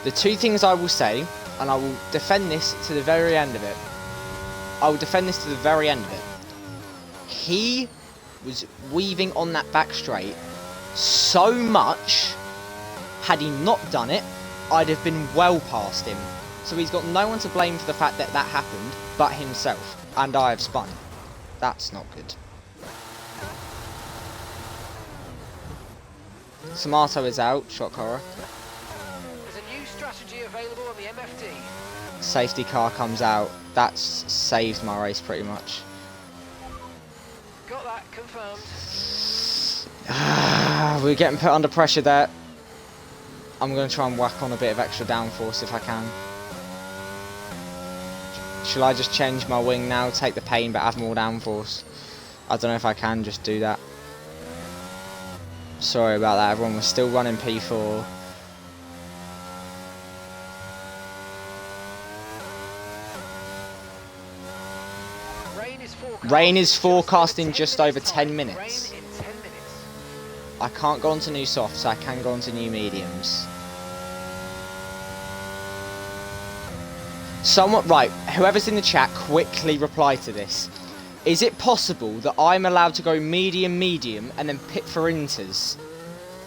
The two things I will say, and I will defend this to the very end of it. I will defend this to the very end of it. He was weaving on that back straight so much. Had he not done it, I'd have been well past him. So he's got no one to blame for the fact that that happened but himself. And I have spun. That's not good. Tomato is out. Shock horror. There's a new strategy available on the MFD. Safety car comes out. That's saved my race pretty much. Got that confirmed. We're getting put under pressure there. I'm going to try and whack on a bit of extra downforce if I can. Shall I just change my wing now, take the pain but have more downforce? I don't know if I can just do that. Sorry about that, everyone. We're still running P4. Rain is forecast in just over 10 minutes. I can't go on to new softs, I can go on to new mediums. Right, whoever's in the chat, quickly reply to this. Is it possible that I'm allowed to go medium, medium, and then pit for inters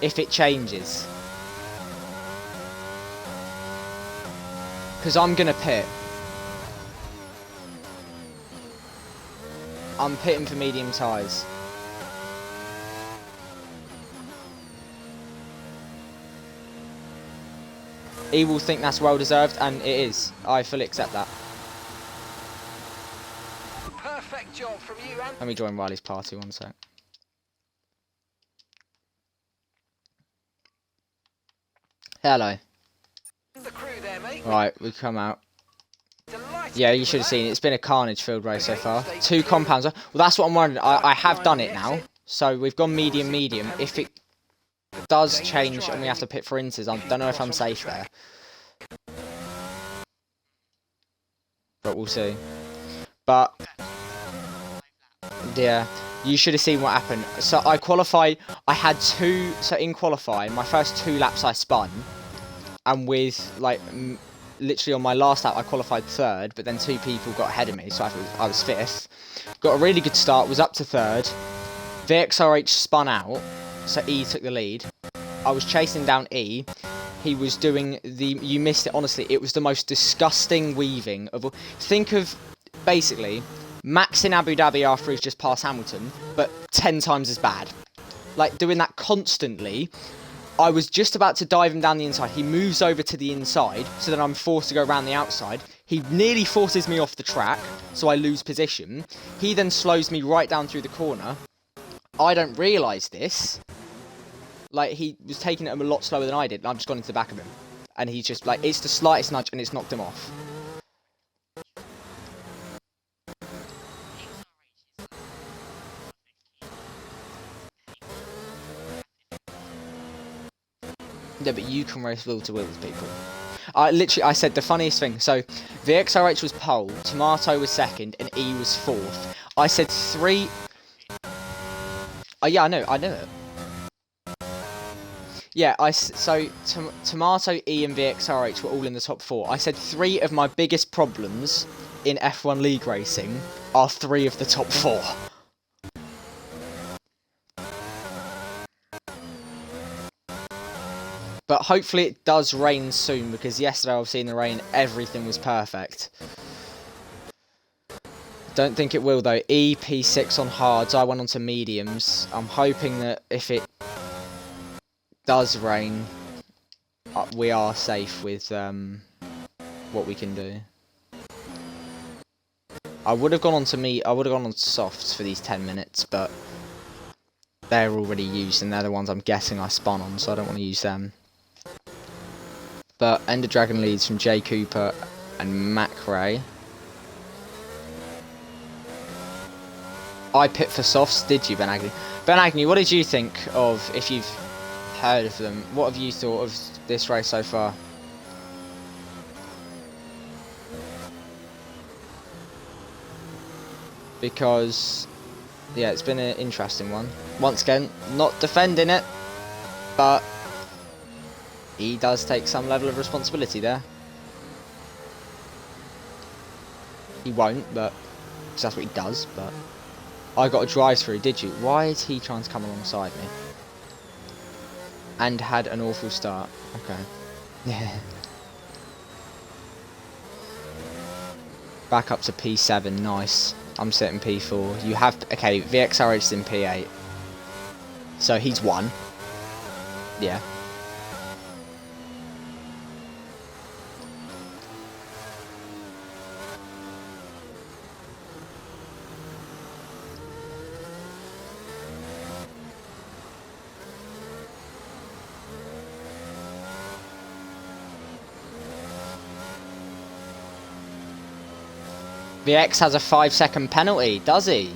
if it changes? Because I'm going to pit. I'm pitting for medium tyres. He will think that's well deserved, and it is. I fully accept that. Perfect job from you, Andy. Let me join Riley's party 1 sec. Hello. The crew there, mate. Right, we come out. Delighted Yeah, you should have seen it. It's been a carnage field race so far. 2 compounds. Well, that's what I'm wondering. I have done it now. So we've gone medium, medium. If it does change and we have to pit for inters, I don't know if I'm safe there. But we'll see. But yeah, you should have seen what happened. So I qualified. I had 2. So in qualifying, my first 2 laps I spun, and with like literally on my last lap I qualified 3rd, but then 2 people got ahead of me, so I was 5th. Got a really good start. Was up to 3rd. VXRH spun out, so E took the lead. I was chasing down E. He was doing the... You missed it, honestly. It was the most disgusting weaving of all... Think of, basically, Max in Abu Dhabi after he's just passed Hamilton, but 10 times as bad. Like, doing that constantly. I was just about to dive him down the inside. He moves over to the inside, so then I'm forced to go around the outside. He nearly forces me off the track, so I lose position. He then slows me right down through the corner. I don't realise this. Like, he was taking it a lot slower than I did, and I've just gone into the back of him. And he's just, like, it's the slightest nudge, and it's knocked him off. Yeah, but you can race wheel to wheel with people. I said the funniest thing. So, VXRH was pole, Tomato was 2nd, and E was 4th. I said 3... Oh, yeah, I knew it. Yeah, so Tomato, E and VXRH were all in the top 4. I said 3 of my biggest problems in F1 League racing are 3 of the top 4. But hopefully it does rain soon, because yesterday obviously in the rain everything was perfect. Don't think it will though. E, P6 on hards, I went on to mediums. I'm hoping that if it does rain, we are safe with what we can do. I would have gone on to softs for these 10 minutes, but they're already used and they're the ones I'm guessing I spun on, so I don't want to use them. But Ender Dragon leads from Jay Cooper and Mac Ray. I pit for softs, did you, Ben Agnew? Ben Agnew, what did you think of, if you've heard of them, what have you thought of this race so far? because yeah, it's been an interesting one. Once again, not defending it, but he does take some level of responsibility there. He won't, but cause that's what he does. But I got a drive through. Did you? Why is he trying to come alongside me? And had an awful start. Okay. Yeah. Back up to P7. Nice. I'm sitting P4. You have okay. VXRH is in P8. So he's won. Yeah. VX has a 5-second penalty, does he?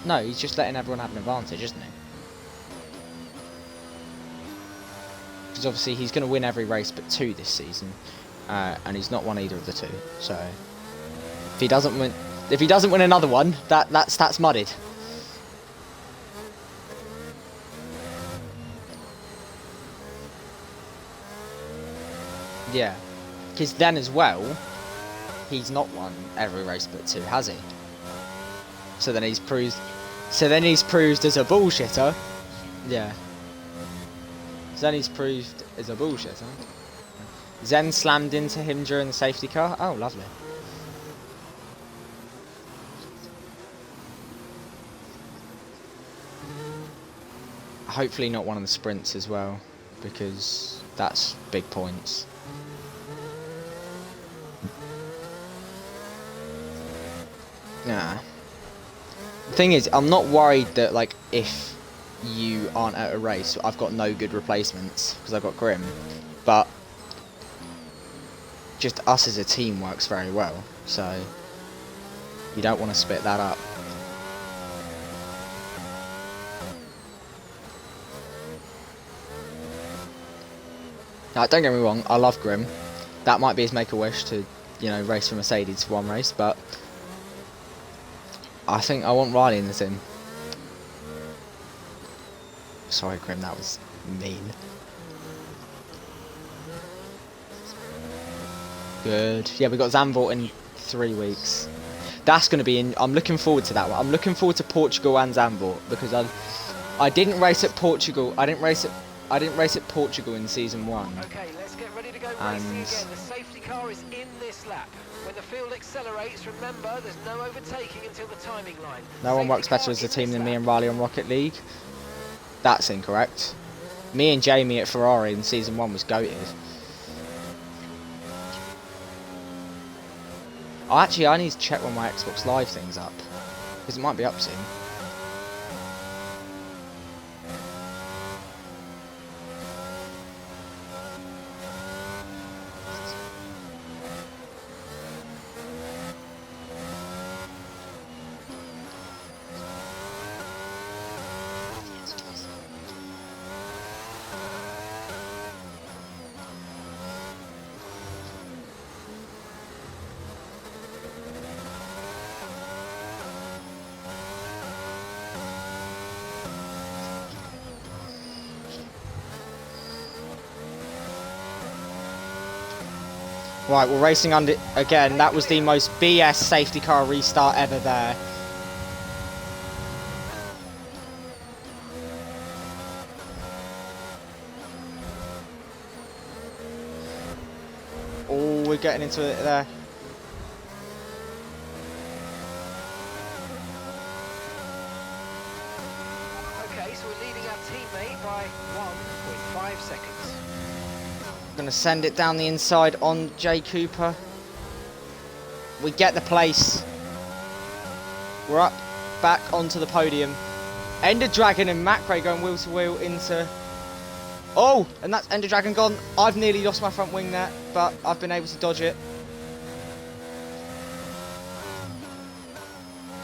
No, he's just letting everyone have an advantage, isn't he? Because obviously he's going to win every race but 2 this season, and he's not won either of the 2. So if he doesn't win another one, that's muddied. Yeah, because then as well, he's not won every race but 2, has he? So then he's proved. So then he's proved as a bullshitter. Yeah. So then he's proved as a bullshitter. Zen slammed into him during the safety car. Oh, lovely. Hopefully not one of the sprints as well, because that's big points. Yeah. The thing is, I'm not worried that, like, if you aren't at a race, I've got no good replacements, because I've got Grim, but just us as a team works very well, so you don't want to split that up. Now, don't get me wrong, I love Grim. That might be his make-a-wish to, you know, race for Mercedes for one race, but I think I want Riley in the team. Sorry, Grim, that was mean. Good. Yeah, we got Zandvoort in 3 weeks. That's going to be in. I'm looking forward to that one. I'm looking forward to Portugal and Zandvoort because I didn't race at Portugal. I didn't race at Portugal in season 1. Okay, let's get ready to go racing again. The safety car is in this lap. When the field accelerates, remember there's no overtaking until the timing line. No one works better as a team than me and Riley on Rocket League. That's incorrect. Me and Jamie at Ferrari in season 1 was goated. I need to check when my Xbox Live thing's up, because it might be up soon. Right, we're racing under again. That was the most BS safety car restart ever there. Oh, we're getting into it there. Okay, so we're leading our teammate by 1.5 seconds. Gonna send it down the inside on Jay Cooper. We get the place. We're up, back onto the podium. Ender Dragon and Macrae going wheel to wheel into. Oh, and that's Ender Dragon gone. I've nearly lost my front wing there, but I've been able to dodge it.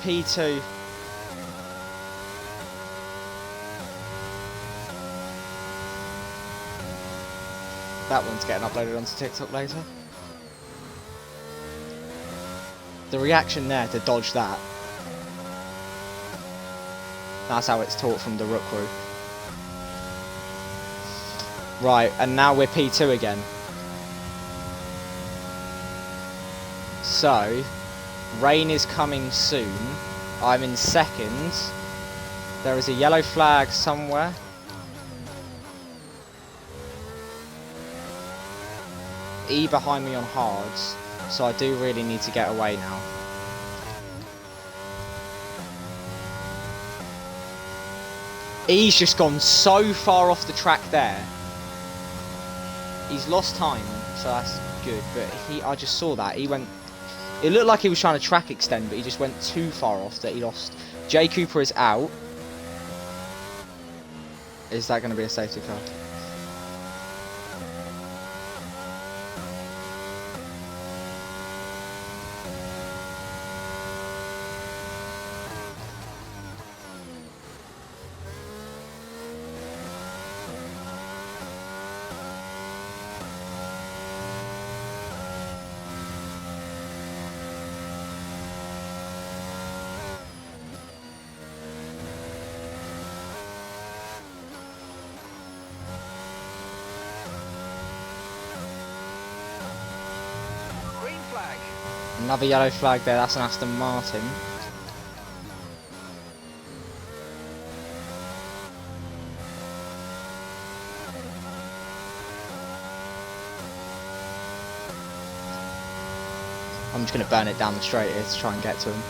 P2. That one's getting uploaded onto TikTok later. The reaction there to dodge that. That's how it's taught from the Rook Crew. Right, and now we're P2 again. So, rain is coming soon. I'm in second. There is a yellow flag somewhere. E behind me on hards, so I do really need to get away now. E's just gone so far off the track there. He's lost time, so that's good, but I just saw that. He went, it looked like he was trying to track extend, but he just went too far off that he lost. J Cooper is out. Is that going to be a safety car? Another yellow flag there, that's an Aston Martin. I'm just going to burn it down the straight here to try and get to him.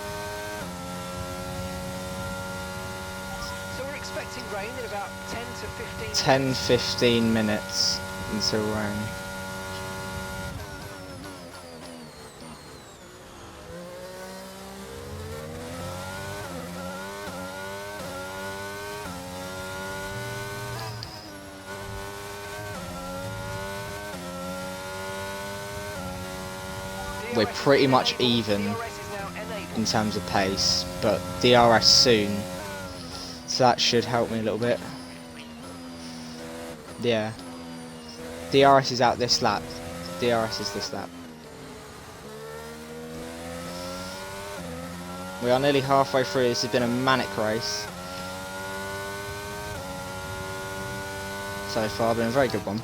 So we're expecting rain in about 10 to 15 10-15 minutes until rain. We're pretty much even in terms of pace, but DRS soon, so that should help me a little bit. Yeah, DRS is out this lap. DRS is this lap. We are nearly halfway through. This has been a manic race so far, been a very good one.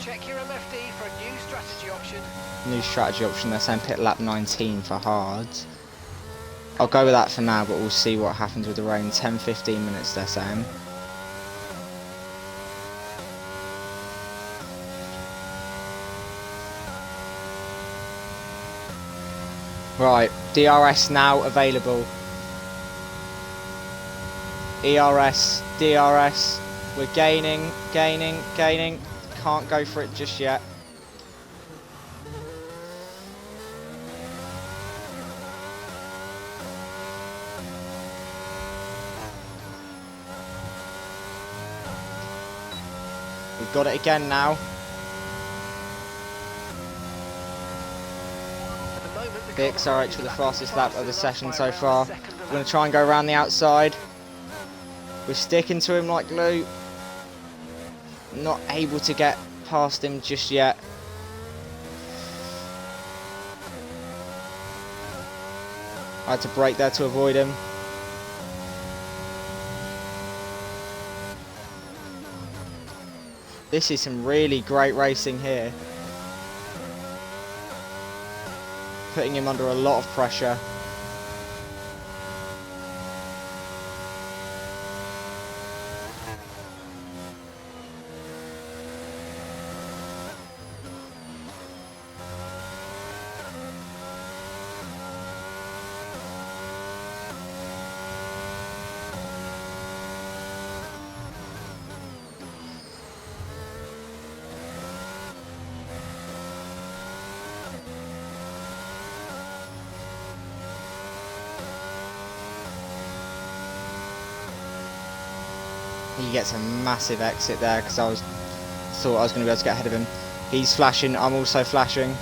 Check your MFD for a new strategy option. New strategy option, they're saying pit lap 19 for hards. I'll go with that for now, but we'll see what happens with the rain. 10-15 minutes they're saying. Right, DRS now available. ERS, DRS, we're gaining. Can't go for it just yet. We've got it again now. The XRH with the fastest lap of the session so far. We're going to try and go around the outside. We're sticking to him like glue. Not able to get past him just yet. I had to brake there to avoid him. This is some really great racing here. Putting him under a lot of pressure. He gets a massive exit there because thought I was going to be able to get ahead of him. He's flashing. I'm also flashing.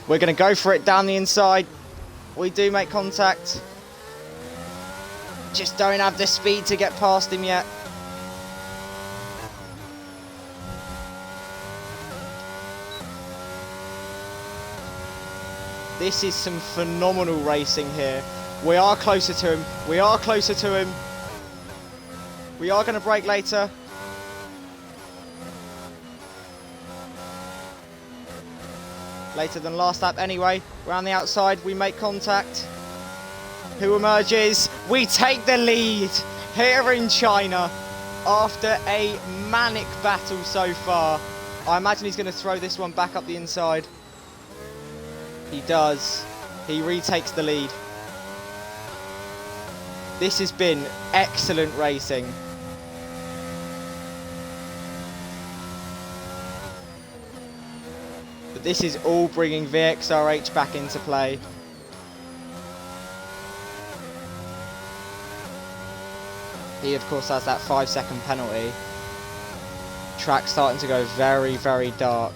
We're going to go for it down the inside. We do make contact. Just don't have the speed to get past him yet. This is some phenomenal racing here. We are closer to him. We are closer to him. We are going to brake later. Later than last lap anyway. Around the outside, we make contact. Who emerges? We take the lead here in China after a manic battle so far. I imagine he's going to throw this one back up the inside. He does. He retakes the lead. This has been excellent racing. But this is all bringing VXRH back into play. He, of course, has that 5-second penalty. Track starting to go very, very dark.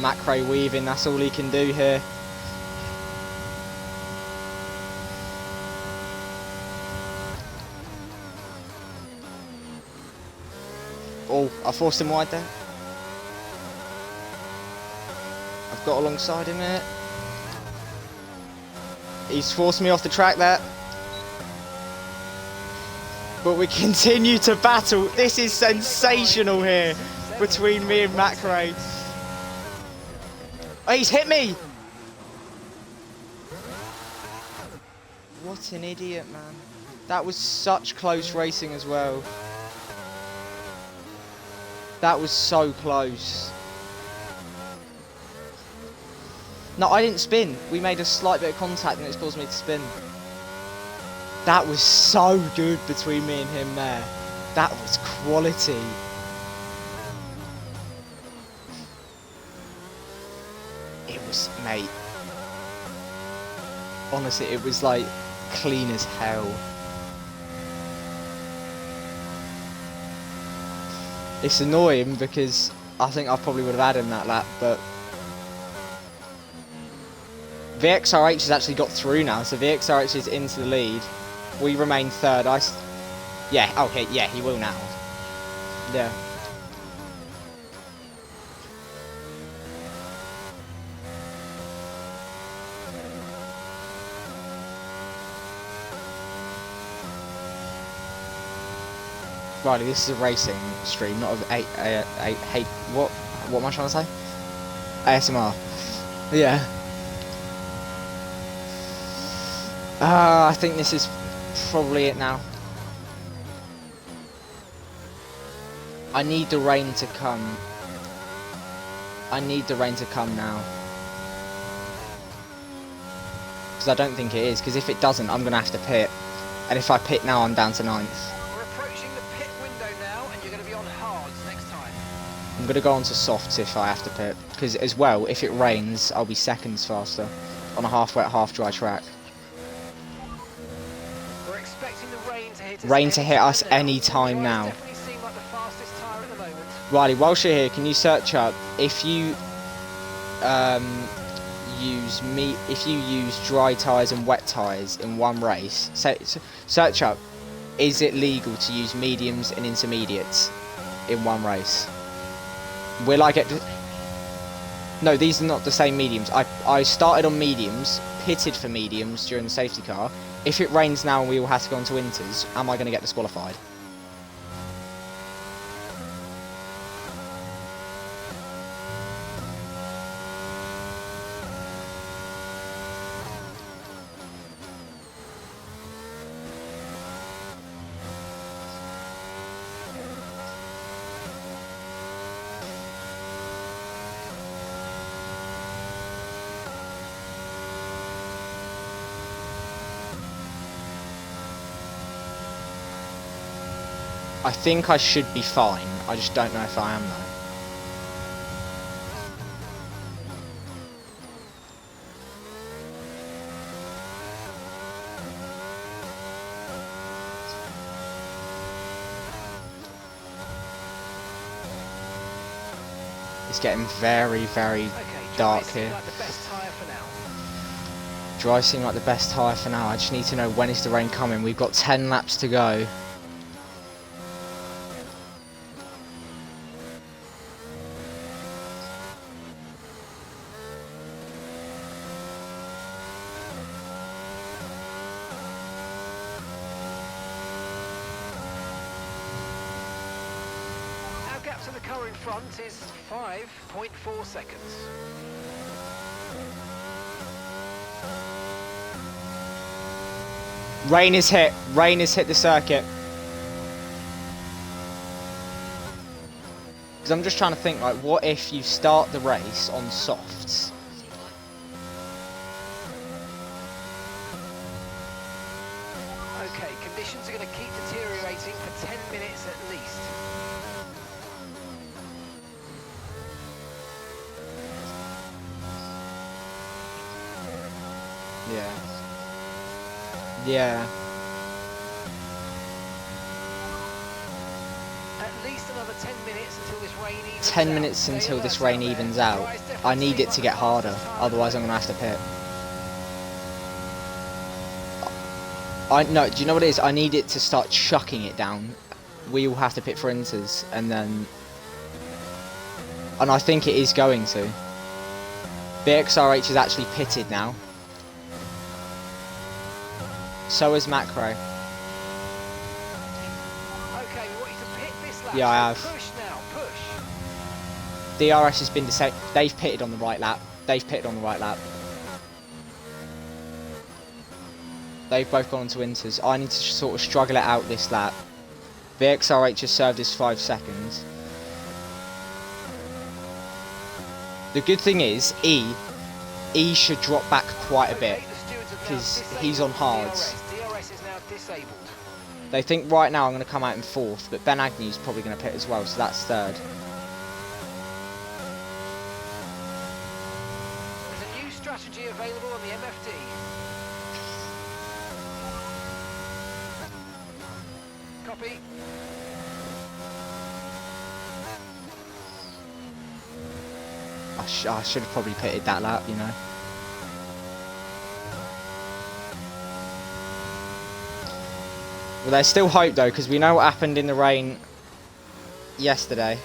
Macro weaving, that's all he can do here. Oh, I forced him wide there. I've got alongside him here. He's forced me off the track there. But we continue to battle. This is sensational here between me and Macro. Oh, he's hit me! What an idiot, man. That was such close racing as well. That was so close. No, I didn't spin. We made a slight bit of contact and it's caused me to spin. That was so good between me and him there. That was quality. It was, mate. Honestly, it was like clean as hell. It's annoying because I think I probably would have had him that lap, but VXRH has actually got through now, so VXRH is into the lead. We remain third. Yeah, okay, yeah, he will now. Yeah. Riley, this is a racing stream, not of what am I trying to say? ASMR. Yeah. I think this is probably it now. I need the rain to come. I need the rain to come now. Because I don't think it is, because if it doesn't, I'm going to have to pit. And if I pit now, I'm down to 9th. I'm going to go on to softs if I have to pit, because as well, if it rains, I'll be seconds faster on a half wet, half dry track. We're expecting the rain to hit us any time now. Riley, whilst you're here, can you search up if you use dry tyres and wet tyres in one race? Search up, is it legal to use mediums and intermediates in one race? Will I get... No, these are not the same mediums. I started on mediums, pitted for mediums during the safety car. If it rains now and we will have to go into winters, am I going to get disqualified? I think I should be fine. I just don't know if I am though. It's getting very, very dark here. Like the best tyre for now. Dry seem like the best tyre for now. I just need to know when is the rain coming. We've got 10 laps to go. Our gap to the car in front is 5.4 seconds. Rain has hit the circuit. Because I'm just trying to think, like, what if you start the race on softs? Okay, conditions are going to keep deteriorating for 10 minutes at least. Yeah. Yeah. At least another 10 minutes until this rain evens 10 out. minutes Stay until with this us rain out there. evens out. Dry's definitely I need it to like get the harder, fastest tyre otherwise I'm in going to have to pit. No, do you know what it is? I need it to start chucking it down. We will have to pit for inters, and then... And I think it is going to. BXRH is actually pitted now. So is Macro. Okay, we want you to pit this lap. Yeah, I have. Push now, push. DRS has been disabled. They've pitted on the right lap. They've both gone into inters. I need to sort of struggle it out this lap. VXRH has served us 5 seconds. The good thing is, E should drop back quite a bit, because he's on hards. DRS is now disabled. They think right now I'm going to come out in 4th, but Ben Agnew's probably going to pit as well, so that's 3rd. There's a new strategy available on the MFD. Copy. I should have probably pitted that lap, you know. Well, there's still hope though, because we know what happened in the rain yesterday.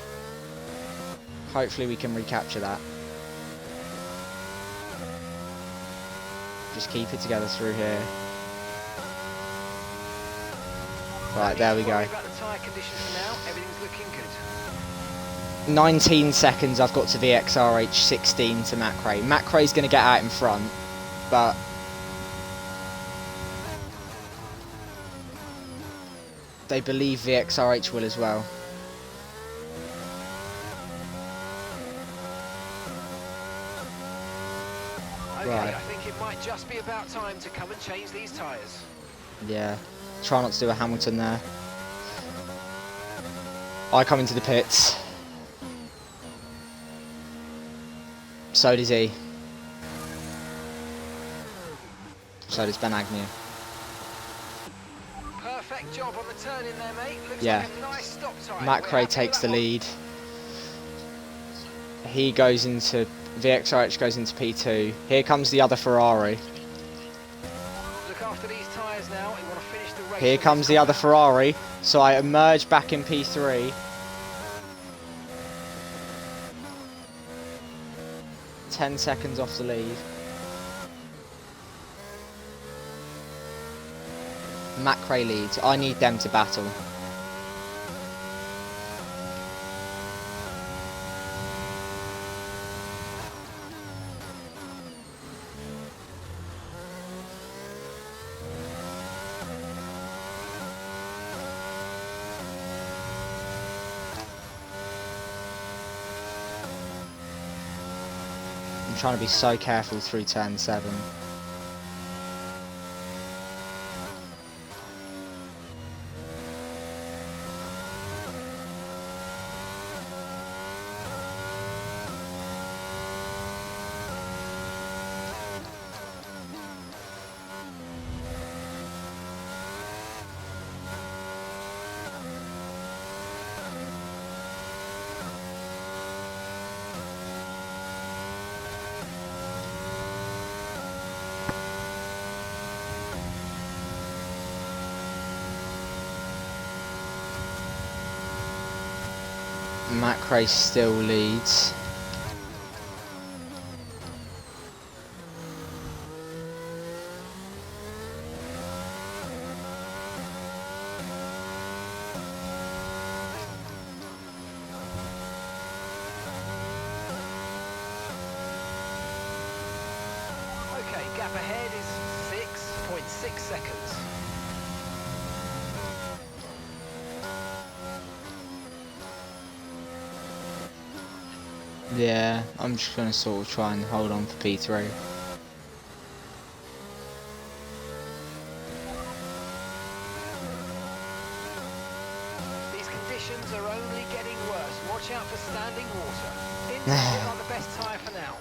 Hopefully we can recapture that. Just keep it together through here. Right, there we go. About the tyre condition for now. Everything's looking good. 19 seconds I've got to VXRH, 16 to Macrae. Macrae's going to get out in front, but they believe VXRH will as well. Okay, Right. I think it might just be about time to come and change these tyres. Yeah, try not to do a Hamilton there. I come into the pits. So does he. So does Ben Agnew. Perfect job on the turn in there, mate. Looks Yeah. like a nice stop time. Macrae takes the lead. He goes into... VXRH goes into P2. Here comes the other Ferrari. Look after these tyres now. You want to finish the race. Here with comes this the other car. Ferrari. So I emerge back in P3. 10 seconds off the lead. Macrae leads. I need them to battle. I'm trying to be so careful through turn 7. Macrae still leads. Okay, gap ahead is 6.6 seconds. Yeah, I'm just going to sort of try and hold on for P3. These conditions are only getting worse. Watch out for standing water. India look like the best tyre for now.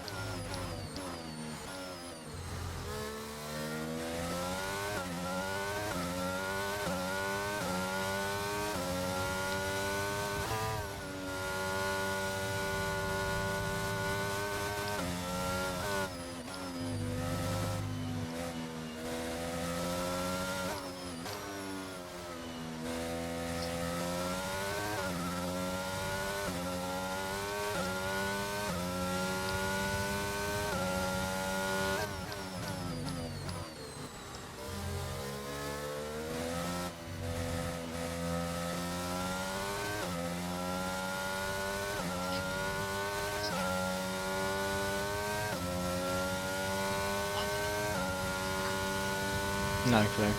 No clue.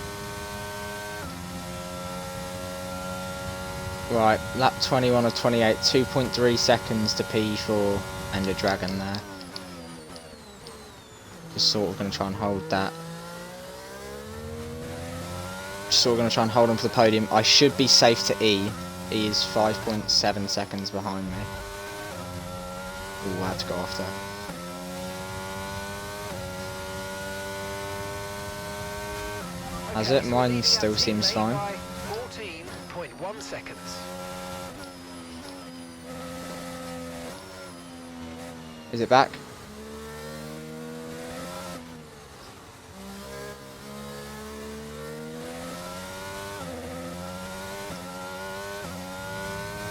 Right, lap 21 of 28, 2.3 seconds to P4 and a dragon there. Just sort of going to try and hold that. Just sort of going to try and hold on for the podium. I should be safe to E. E is 5.7 seconds behind me. Ooh, I had to go off there. Has it? Mine still seems fine. 14.1 seconds. Is it back?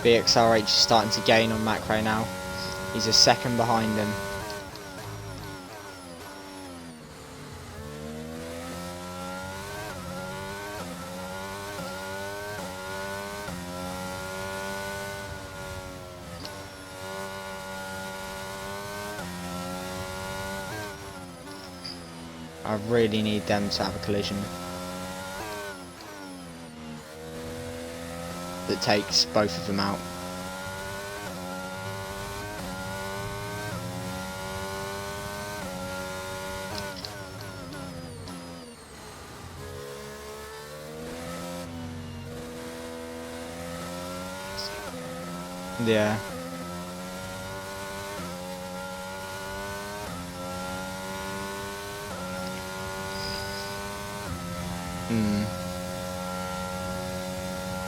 BXRH is starting to gain on Macrae now. He's a second behind him. I really need them to have a collision that takes both of them out. Yeah.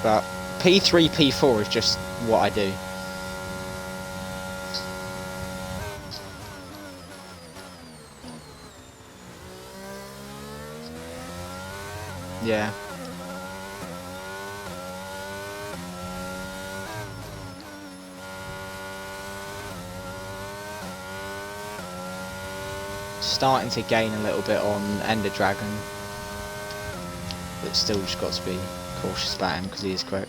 But P3, P4 is just what I do. Yeah. Starting to gain a little bit on Ender Dragon, but still just got to be cautious about him because he is quick.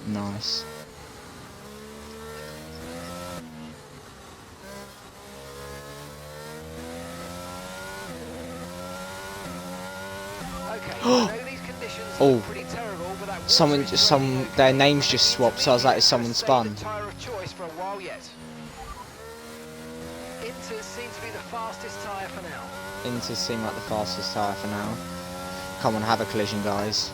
Nice. Okay, I know these conditions Oh. are pretty terrible, but that Someone, water is really their names just swapped, so I was like, is someone spun? the tyre of choice for a while yet. Inter seems to be the fastest tyre for now. Inter seem like the fastest tyre for now. Come on, have a collision, guys.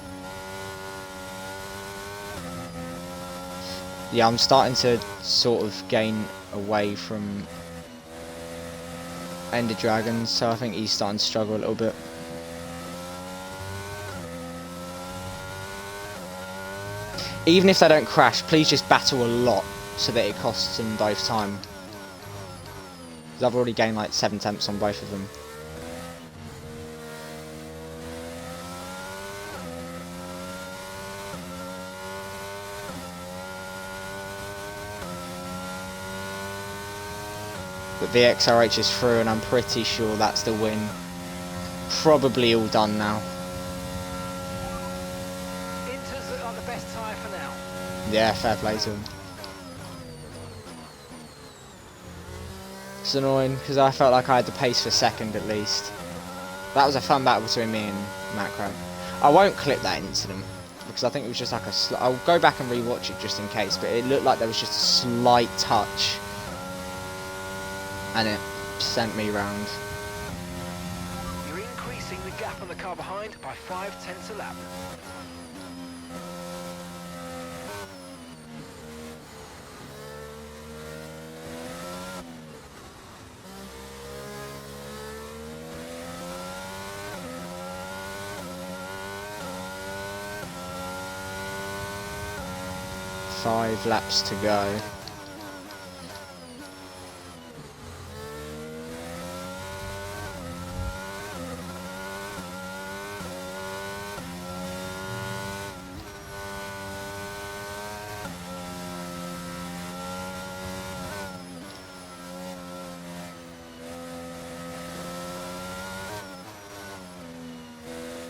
Yeah, I'm starting to sort of gain away from Ender Dragon, so I think he's starting to struggle a little bit. Even if they don't crash, please just battle a lot so that it costs them both time. Because I've already gained like 7 tenths on both of them. But the XRH is through, and I'm pretty sure that's the win. Probably all done now. Inters look like the best tyre for now. Yeah, fair play to him. It's annoying because I felt like I had the pace for second at least. That was a fun battle between me and Macro. I won't clip that incident because I think it was just like a I'll go back and rewatch it just in case, but it looked like there was just a slight touch and it sent me round. You're increasing the gap on the car behind by 0.5 a lap. Five laps to go.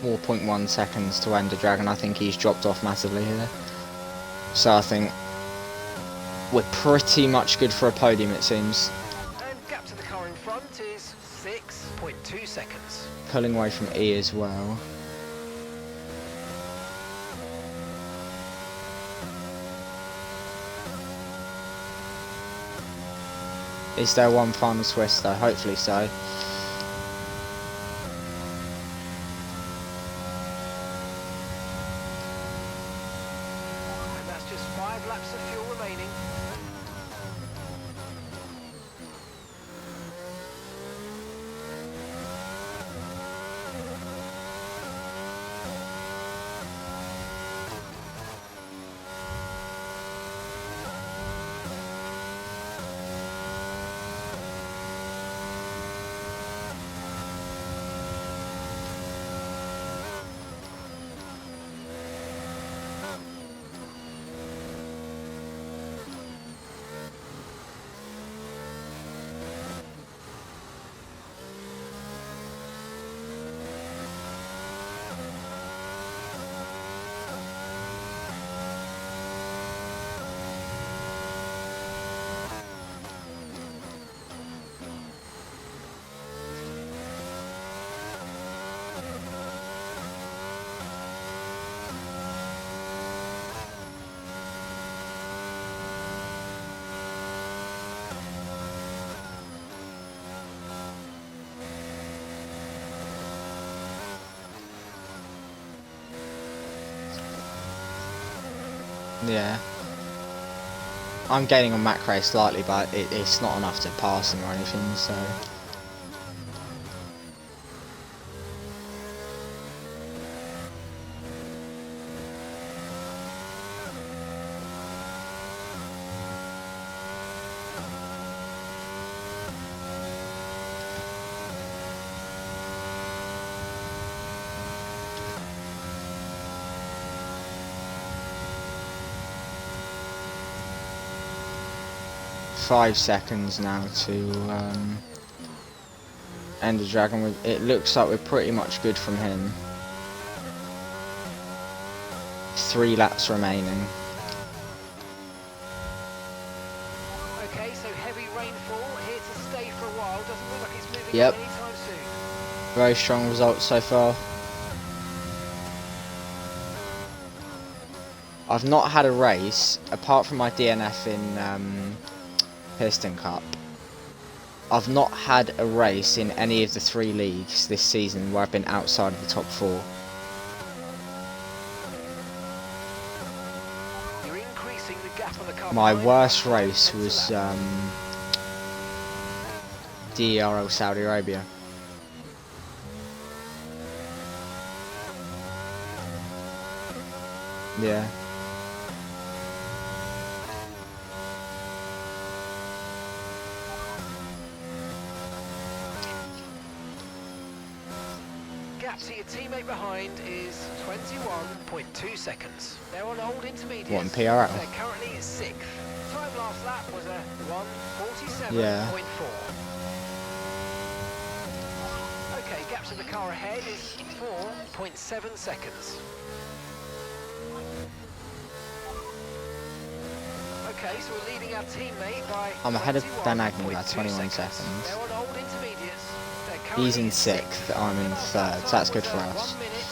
More 0.1 seconds to Ender Dragon. I think he's dropped off massively here. So I think we're pretty much good for a podium, it seems. And gap to the car in front is 6.2 seconds. Pulling away from E as well. Is there one final twist though? Hopefully so. And that's just 5 laps of fuel remaining. Yeah. I'm gaining on Macro slightly, but it's not enough to pass him or anything, so... .5 seconds now to Ender Dragon. It looks like we're pretty much good from him. 3 laps remaining. Okay, so heavy rainfall here to stay for a while. Doesn't look like it's moving Yep. anytime soon. Very strong results so far. I've not had a race, apart from my DNF in Piston Cup. I've not had a race in any of the 3 leagues this season where I've been outside of the top 4. You're increasing the gap on the car My behind worst by 5 race tenths was a lap. DRL Saudi Arabia. Yeah. Gap to your teammate behind is 21.2 seconds. They're on old intermediates. What, in PRL? They're currently 6th. Time last lap was a 1:47.4. Yeah. Okay, gap to the car ahead is 4.7 seconds. Okay, so we're leading our teammate by I'm ahead of Ben Agnew by 21.2 21 seconds. They're on old intermediates. They're He's currently in 6th, I'm in 3rd, so that's good for us. 1 minute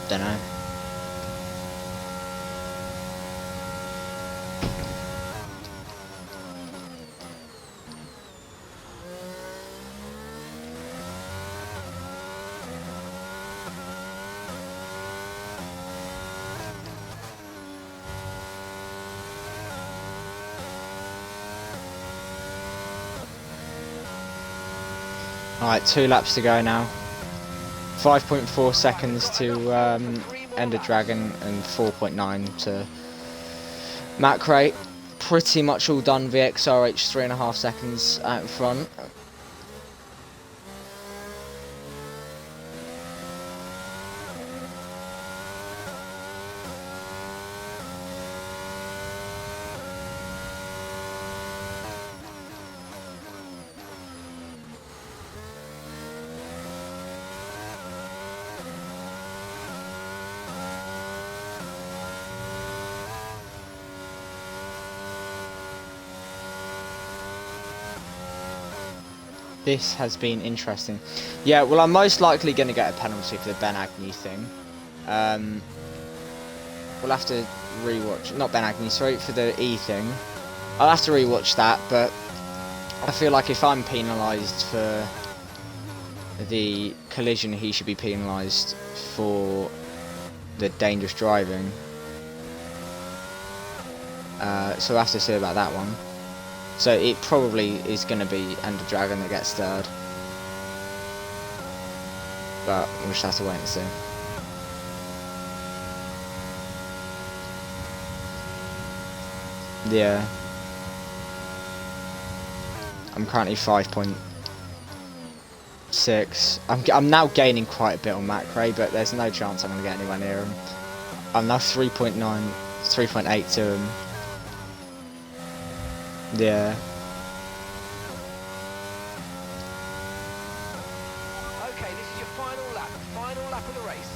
47.4. Don't know. Alright, 2 laps to go now. 5.4 seconds to Ender Dragon and 4.9 to Macrae. Pretty much all done. VXRH 3.5 seconds out in front. This has been interesting. Yeah, well, I'm most likely going to get a penalty for the Ben Agnew thing. We'll have to rewatch. Not Ben Agnew, sorry, for the E thing. I'll have to rewatch that, but I feel like if I'm penalised for the collision, he should be penalised for the dangerous driving. So we'll have to see about that one. So it probably is going to be Ender Dragon that gets 3rd. But we'll just have to wait and see. Yeah. I'm currently 5.6. I'm now gaining quite a bit on Macrae, but there's no chance I'm going to get anywhere near him. I'm now 3.9, 3.8 to him. Yeah. Okay, this is your final lap of the race.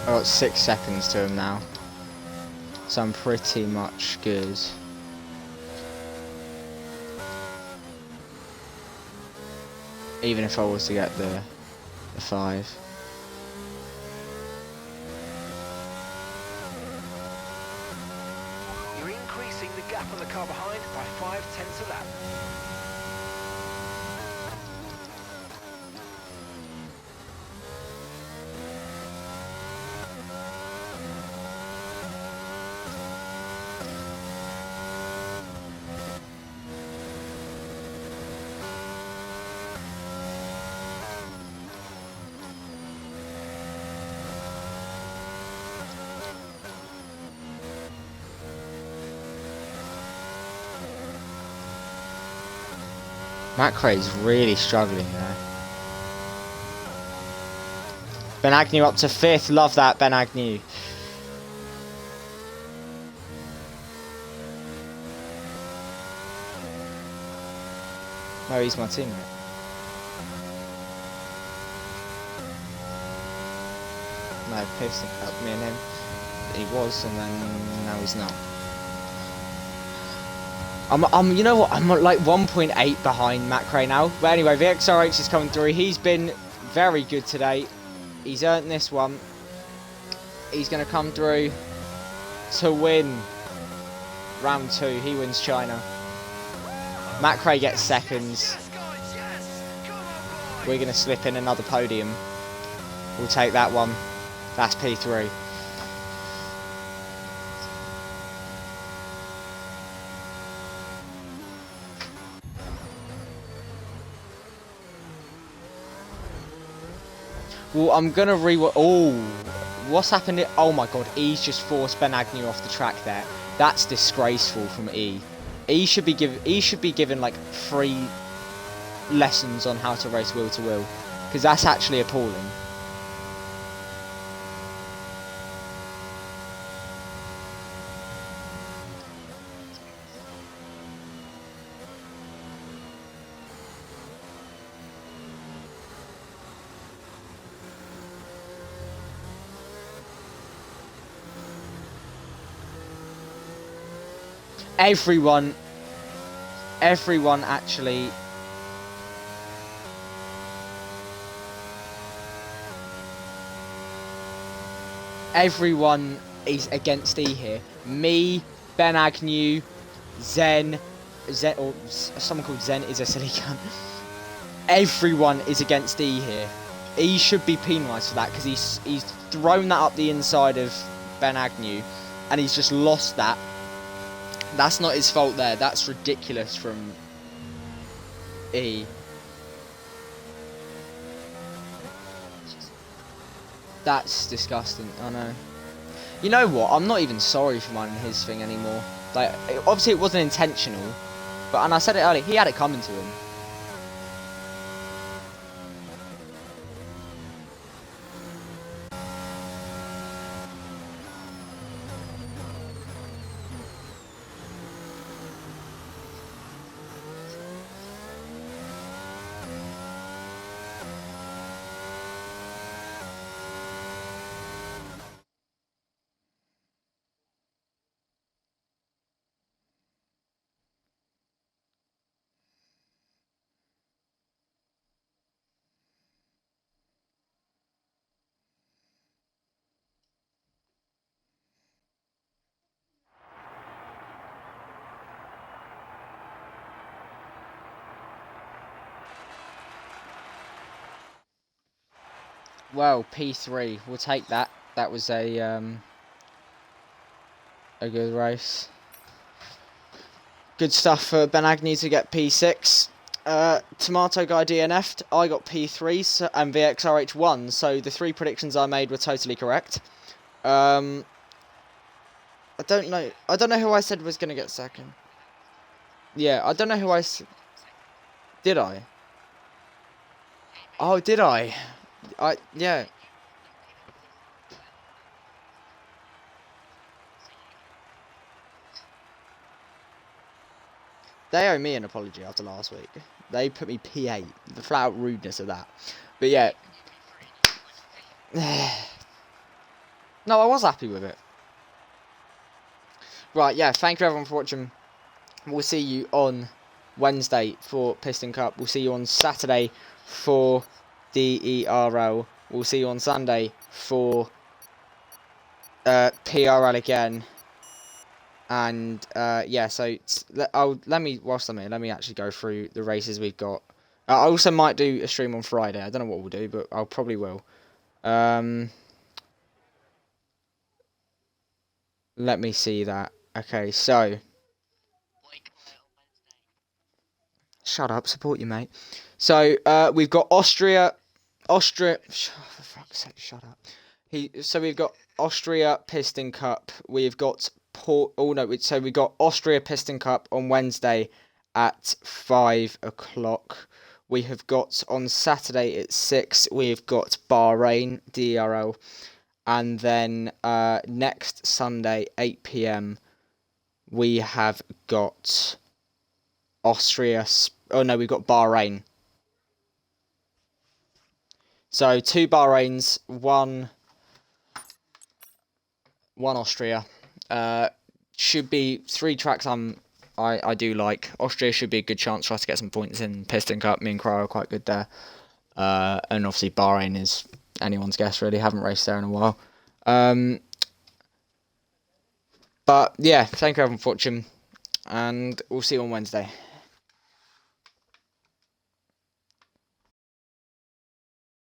I got 6 seconds to him now, so I'm pretty much good. Even if I was to get the 5. You're increasing the gap on the car behind by 0.5 a lap. Macrae's really struggling there. Ben Agnew up to 5th. Love that, Ben Agnew. No, he's my teammate. No, Pearson up me and him. He was, and then now he's not. You know what? I'm like 1.8 behind Macrae now. But anyway, VXRH is coming through. He's been very good today. He's earned this one. He's going to come through to win round 2. He wins China. Macrae gets seconds. We're going to slip in another podium. We'll take that one. That's P3. Well, I'm gonna oh, what's happened? Oh my god, E's just forced Ben Agnew off the track there. That's disgraceful from E. E should be given like free lessons on how to race wheel to wheel, because that's actually appalling. everyone actually. Everyone is against E here. Me, Ben Agnew, Zen, or someone called Zen is a silly cunt. Everyone is against E here. E should be penalised for that because he's thrown that up the inside of Ben Agnew, and he's just lost that. That's not his fault there. That's ridiculous from E. That's disgusting. I know. You know what? I'm not even sorry for minding his thing anymore. Like, obviously it wasn't intentional, but, and I said it earlier, he had it coming to him. Well, P3, we'll take that. That was a good race. Good stuff for Ben Agnew to get P6. Tomato Guy DNF'd. I got P3 and VXRH won. So the 3 predictions I made were totally correct. I don't know. I don't know who I said was going to get second. Yeah, I don't know who I said. Did I? Oh, did I? Yeah. They owe me an apology after last week. They put me P8. The flat out rudeness of that. But yeah. No, I was happy with it. Right, yeah, thank you everyone for watching. We'll see you on Wednesday for Piston Cup. We'll see you on Saturday for DERL. We'll see you on Sunday for PRL again. And yeah, so let me actually go through the races we've got. I also might do a stream on Friday. I don't know what we'll do, but I'll probably will. Let me see that. Okay, so shut up, support you, mate. So we've got Austria. For fuck's sake, shut up. So we've got Austria Piston Cup. We've got so we've got Austria Piston Cup on Wednesday at 5 o'clock. We have got on Saturday at 6. We've got Bahrain DRL, and then next Sunday 8 p.m. we have got Austria. Oh no, we've got Bahrain. So 2 Bahrains, one Austria. Should be 3 tracks I do like. Austria should be a good chance for us to get some points in Piston Cup. Me and Cryo are quite good there. And obviously Bahrain is anyone's guess really. Haven't raced there in a while. But yeah, thank you everyone for watching, and we'll see you on Wednesday.